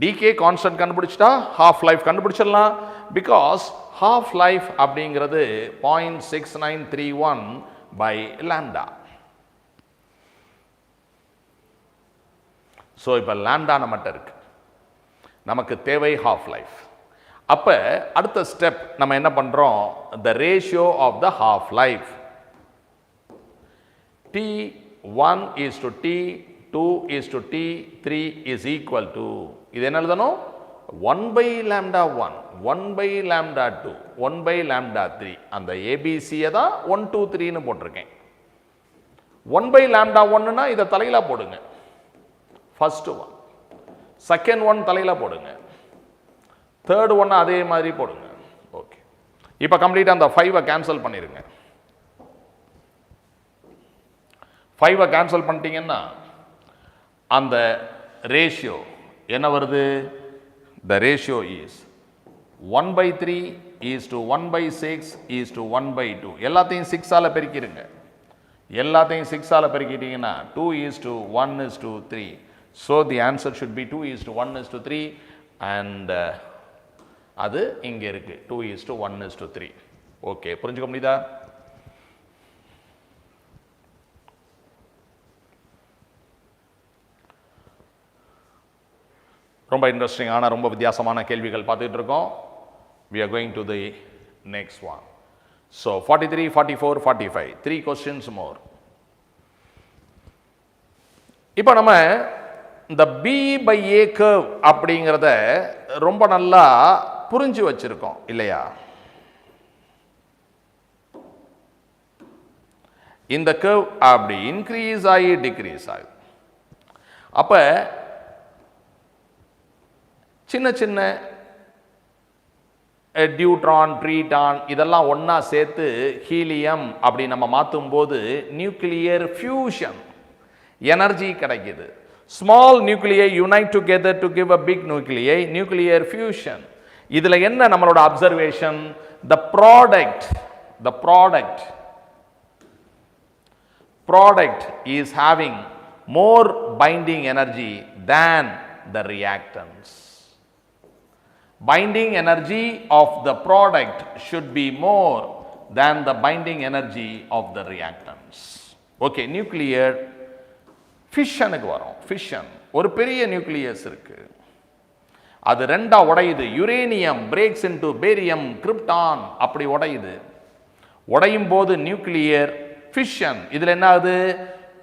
டிகே கான்ஸ்டன்ட் கண்டுபிடிச்சிட்டா ஹாஃப் லைஃப் கண்டுபிடிச்சிடலாம். பிகாஸ் ஹாஃப் லைஃப் அப்படிங்கிறது 0.6931 பை லாம்டா. ஸோ இப்போ லாம்டா நம்மகிட்ட இருக்கு, நமக்கு தேவை ஹாஃப் லைஃப். அப்போ அடுத்த ஸ்டெப் நம்ம என்ன பண்ணுறோம்? The ratio of the half life T1 is to T, 2 is to T, 3 is equal to, இது என்ன எழுதணும்? 1 by lambda 1, 1 by lambda 2, 1 by lambda 3. அந்த ஏபிசியை தான் 1, 2, 3ன்னு போட்டிருக்கேன். 1 by lambda 1னா இதை தலையில போடுங்க. ஃபர்ஸ்ட் ஒன், செகண்ட் ஒன் தலையில போடுங்க, தேர்ட் ஒன் அதே மாதிரி போடுங்க. ஓகே, இப்போ கம்ப்ளீட்டாக அந்த 5 கேன்சல் பண்ணிடுங்க. 5 கேன்சல் பண்ணிட்டீங்கன்னா அந்த ரேஷியோ என்ன வருது? The ratio is 1/3 is to 1/6 is to 1/2. எல்லாத்தையும் 6 ஆல பெருக்கிடுங்க. எல்லாத்தையும் 6 ஆல பெருக்கிட்டீங்கன்னா 2 is to 1 is to 3. So the answer should be 2 is to 1 is to 3 and அது இங்க இருக்கு 2 is to 1 is to 3. Okay, புரிஞ்சுக்க முடியுதா? ரொம்ப இன்ட்ரெஸ்டிங்கான ரொம்ப வித்தியாசமான கேள்விகள் பார்த்துட்டு இருக்கோம். We are going to the next one. So 43, 44, 45, 3 questions more. இப்போ நம்ம இந்த B by A curve அப்படிங்கிறத ரொம்ப நல்லா புரிஞ்சு வச்சிருக்கோம் இல்லையா? இந்த curve அப்படி இன்க்ரீஸ் ஆகி டிக்ரீஸ் ஆகுது. அப்போ சின்ன சின்ன டியூட்ரான், ட்ரீட்டான் இதெல்லாம் ஒன்றா சேர்த்து ஹீலியம் அப்படி நம்ம மாற்றும் போது நியூக்ளியர் ஃபியூஷன் எனர்ஜி கிடைக்குது. Small nuclei unite together to give a big nuclei, nuclear fusion. இதில் என்ன நம்மளோட observation? The product is having more binding energy than the reactants. Binding energy of the product should be more than the binding energy of the reactants. Okay, nuclear ஃபிஷனுக்கு வரும். Fission ஒரு பெரிய nucleus இருக்கு, அது ரெண்டா உடையுது. Uranium breaks into barium krypton, அப்படி உடையுது. உடையும் போது நியூக்ளியர் ஃபிஷன். இதுல என்ன ஆகுது?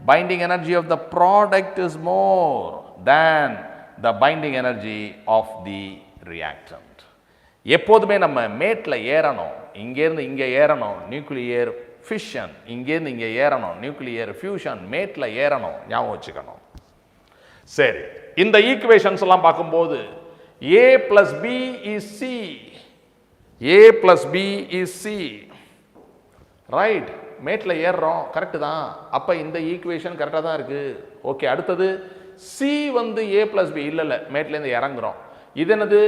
Binding energy of the product is more than the binding energy of the reactant. எப்போதுமே நம்ம மேட்ல ஏறணும், இங்கேருந்து இங்கே ஏறணும் நியூக்ளியர் ஃபிஷன், இங்கேருந்து இங்கே ஏறணும் நியூக்ளியர் ஃபியூஷன், மேட்ல ஏறணும், ஞாபகம் வச்சுக்கணும். சரி, இந்த ஈக்குவேஷன்ஸ் எல்லாம் பார்க்கும்போது A plus B is C, A plus B is C, right? மேட்ல ஏறுறோம், கரெக்டு தான். அப்ப இந்த ஈக்குவேஷன் கரெக்டாக தான் இருக்கு. ஓகே, அடுத்தது C வந்து A plus B, இல்லை மேட்லேருந்து இறங்குறோம். இது என்னது?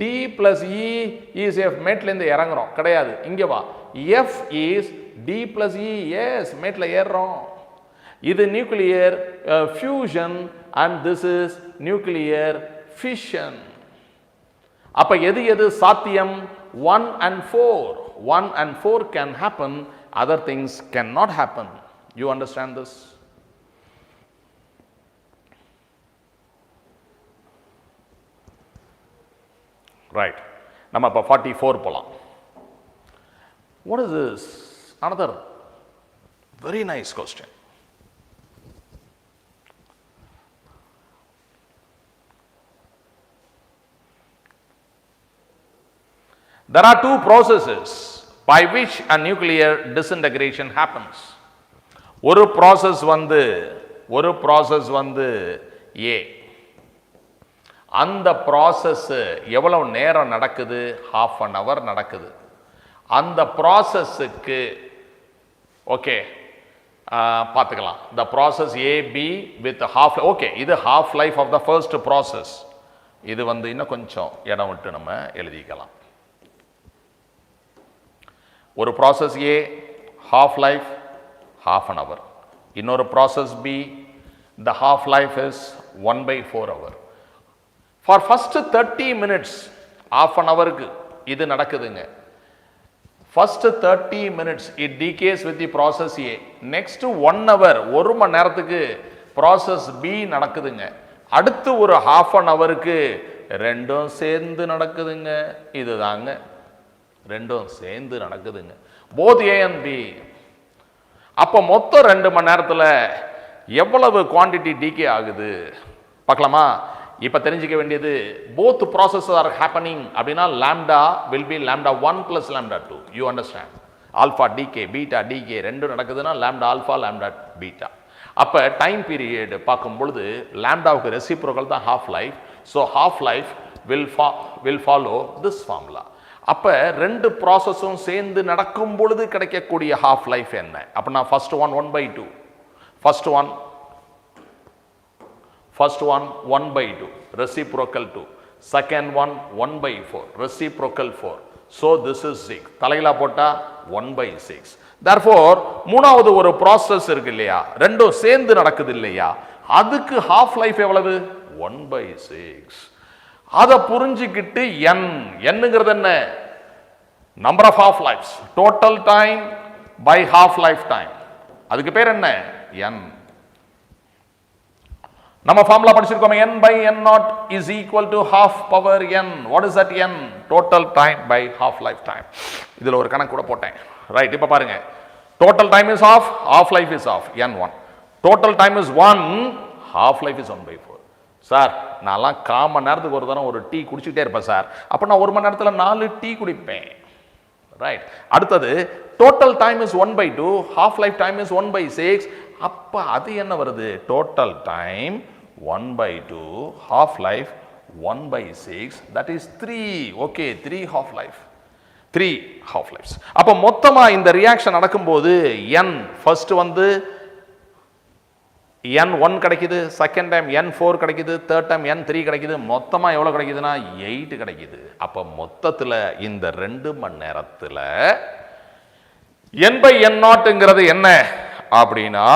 D plus E is F, மேட்லேருந்து இறங்குறோம், கிடையாது. இங்கே வா, F is D plus E, yes மேட்ல ஏறுறோம். இது nuclear fusion and this is nuclear fission. அப்ப எது எது சாத்தியம்? 1 and 4. 1 and 4 can happen, other things cannot happen. You understand this? Right. நம்ம இப்ப 44 போலாம். What is this? Another very nice question. There are two processes by which a nuclear disintegration happens. ஒரு process வந்து A. அந்த process எவ்வளவு நேரம் நடக்குது? half an hour நடக்குது. அந்த processக்கு ஓகே பார்த்துக்கலாம். the process A B with half, okay, இது half life of the first process. இது வந்து இன்னும் கொஞ்சம் இடம் விட்டு நம்ம எழுதிக்கலாம். ஒரு process A half life half an hour, இன்னொரு process B the half life is 1/4 hour. for first 30 minutes half an hourக்கு இது நடக்குதுங்க. first 30 minutes it decays with the process A. next 1 hour, ஒரு மணி நேரத்துக்கு ப்ராசஸ் B நடக்குதுங்க. அடுத்து ஒரு half an hourக்கு ரெண்டும் சேர்ந்து நடக்குதுங்க. இதுதாங்க, ரெண்டும் சேர்ந்து நடக்குதுங்க, both A and B. அப்போ மொத்தம் 2 மணி நேரத்தில் எவ்வளவு குவான்டிட்டி டிகே ஆகுது பார்க்கலாமா? இப்போ தெரிஞ்சுக்க வேண்டியது, both processes are happening அப்படின்னா lambda will be lambda 1 plus lambda 2. you understand? alpha decay beta decay ரெண்டும் நடக்குதுன்னா lambda alpha lambda beta. அப்போ டைம் பீரியட் பார்க்கும் பொழுது லாம்டாவுக்கு ரெசிப்ரோக்கல் தான் half life. so half life will follow this formula. அப்ப ரெண்டு ப்ராசஸும் சேர்ந்து நடக்கும் பொழுது கிடைக்கக்கூடிய half life என்ன? அப்படின்னா first one 1/2, first one 1/2 reciprocal 2, second one 1/4 reciprocal 4. so this is 6. தலையில போட்டா 1/6. therefore மூணாவது ஒரு ப்ராசஸ் இருக்கு இல்லையா, ரெண்டும் சேர்ந்து நடக்குது இல்லையா, அதுக்கு half life எவ்வளவு? 1/6. அதை புரிஞ்சுக்கிட்டு என்னங்கிறது என்ன? Number of half lives, total time by half life time, அதுக்கு பேர் என்ன? n. நம்ம ஃபார்முலா படிச்சிருக்கோம், n by n naught is equal to half power n. what is that n? total time by half life time. இதுல ஒரு கணக்கு கூட போட்டேன். ரைட், இப்ப பாருங்க, total time is half life is half, n1. total time is 1, half life is 1/4. Sir, நான்லாம் கால் மணி நேரத்துக்கு ஒரு தரம் ஒரு டீ குடிச்சுக்கிட்டே இருப்பேன் சார். அப்போ நான் ஒரு மணி நேரத்தில் 4 டீ குடிப்பேன். ரைட், அடுத்தது total time is 1/2, half life time is 1/6. அப்போ அது என்ன வருது? Total time 1/2, half life 1/6, that is 3. Okay, 3 half life, 3 half lives. அப்போ மொத்தமா இந்த ரியாக்ஷன் நடக்கும்போது n ஃபர்ஸ்ட் வந்து n1 கிடைக்குது, செகண்ட் டைம் n4 கிடைக்குது, தேர்ட் டைம் n3 கிடைக்குது, மொத்தமா எவ்வளவு கிடைக்குதுன்னா 8 கிடைக்குது. அப்ப மொத்தத்துல இந்த 2 மணி நேரத்துல n/n0ங்கிறது என்ன அப்படின்னா,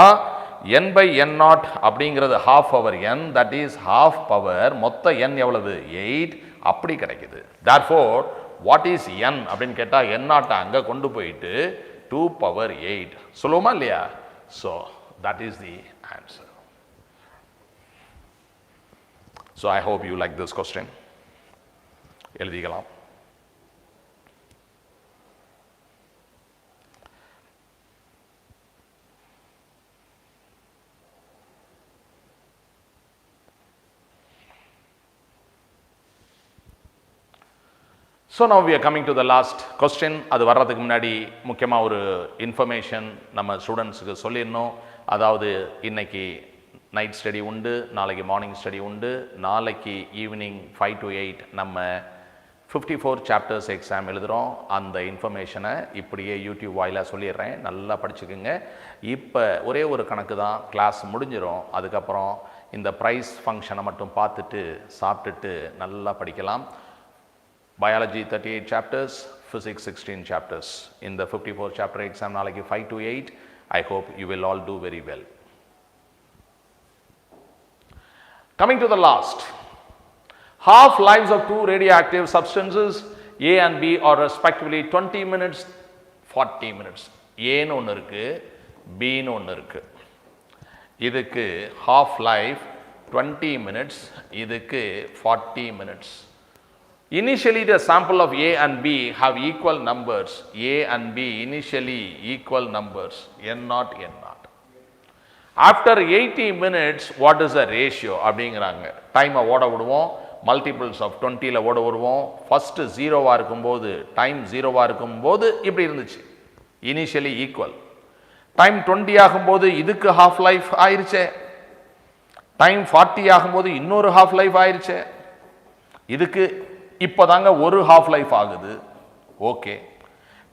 n/n0 அப்படிங்கிறது half power n, that is half power, மொத்த n எவ்வளவு? 8 அப்படி கிடைக்குது. therefore what is n அப்படின்னு கேட்டா n0 அங்க கொண்டு போயிட்டு 2/8 சொல்லுவோமா இல்லையா? so that is the answer. So I hope you like this question. எழுதிக்கலாம். So now we are coming to the last question. அது வர்றதுக்கு முன்னாடி முக்கியமாக ஒரு இன்ஃபர்மேஷன் நம்ம ஸ்டூடெண்ட்ஸுக்கு சொல்லிடணும். அதாவது இன்னைக்கு நைட் ஸ்டடி உண்டு, நாளைக்கு மார்னிங் ஸ்டடி உண்டு, நாளைக்கு ஈவினிங் 5 to 8 நம்ம 54 சாப்டர்ஸ் எக்ஸாம் எழுதுகிறோம். அந்த இன்ஃபர்மேஷனை இப்படியே யூடியூப் வாயிலாக சொல்லிடுறேன், நல்லா படிச்சுக்குங்க. இப்போ ஒரே ஒரு கணக்கு தான், கிளாஸ் முடிஞ்சிடும். அதுக்கப்புறம் இந்த ப்ரைஸ் ஃபங்க்ஷனை மட்டும் பார்த்துட்டு சாப்பிட்டுட்டு நல்லா படிக்கலாம். Biology 38 chapters, Physics 16 chapters. In the 54 chapter exam, nalagi 5 to 8, I hope you will all do very well. Coming to the last, half-lives of two radioactive substances, A and B, are respectively 20 minutes, 40 minutes. A னு ஒன்று இருக்கு, B னு ஒன்று இருக்கு. இதுக்கு half-life 20 minutes, இதுக்கு 40 minutes. Initially, the sample of A and B have equal numbers. A and B initially equal numbers, N naught, N naught. After 80 minutes, what is the ratio? அப்படிங்கிறாங்க. டைமை ஓட விடுவோம், மல்டிபிள்ஸ் ஆஃப் 20ல் ஓட விடுவோம். First 0வாக இருக்கும்போது, time 0வாக இருக்கும்போது இப்படி இருந்துச்சு, இனிஷியலி ஈக்குவல். டைம் 20 ஆகும்போது இதுக்கு ஹாஃப் லைஃப் ஆயிடுச்சே, டைம் 40 ஆகும்போது இன்னொரு ஹாஃப் லைஃப் ஆயிடுச்சே, இதுக்கு இப்போ தாங்க ஒரு ஹாஃப் லைஃப் ஆகுது. ஓகே,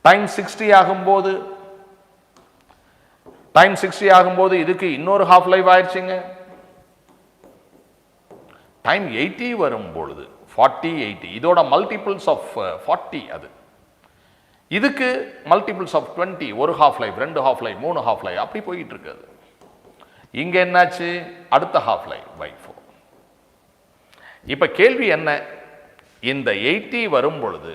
டைம் 60 ஆகும்போது இதுக்கு இன்னொரு ஹாஃப் லைஃப் ஆயிடுச்சுங்க. டைம் 80 வரும் பொழுது 40, 80 இதோட மல்டிபிள்ஸ் ஆஃப் 40, அது இதுக்கு மல்டிபிள்ஸ் ஆஃப் 20, ஒரு half life, 2 half life, 3 half life, அப்படி போயிட்டு இருக்குது. இங்க என்னாச்சு, அடுத்த ஹாஃப் லைஃப் பை 4. இப்ப கேள்வி என்ன, இந்த 80 வரும் பொழுது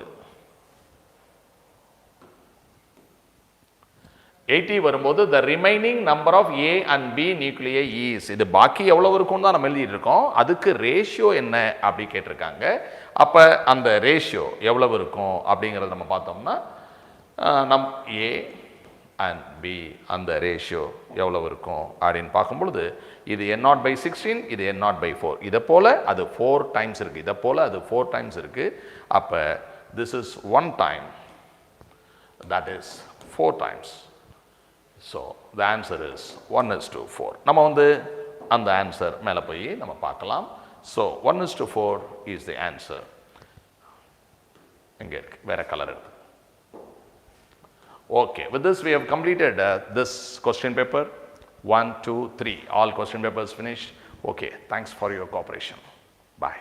80 வரும்போது the remaining number of A and B nuclei is, இது பாக்கி எவ்வளவு இருக்கும் தான் நம்ம எழுதிட்டு இருக்கோம், அதுக்கு ரேஷியோ என்ன அப்படி கேட்டிருக்காங்க. அப்ப அந்த ரேஷியோ எவ்வளவு இருக்கும் அப்படிங்கறத நம்ம பார்த்தோம்னா, நம் A and B அந்த ரேஷியோ எவ்வளவு இருக்கும் அப்படின்னு பார்க்கும் பொழுது, இது n0/16, இது n0/4, இதை போல அது 4 டைம்ஸ் இருக்கு, இதை போல அது 4 டைம்ஸ் இருக்கு. அப்ப this is 1 time, that is 4 times. So the answer is 1:4. நம்ம வந்து அந்த ஆன்சர் மேலே போய் நம்ம பார்க்கலாம். So 1:4 is the answer. இங்கே இருக்கு, வேற கலர் இருக்கு. Okay, with this we have completed this question paper 1, 2, 3. All question papers finished. Okay, thanks for your cooperation. Bye.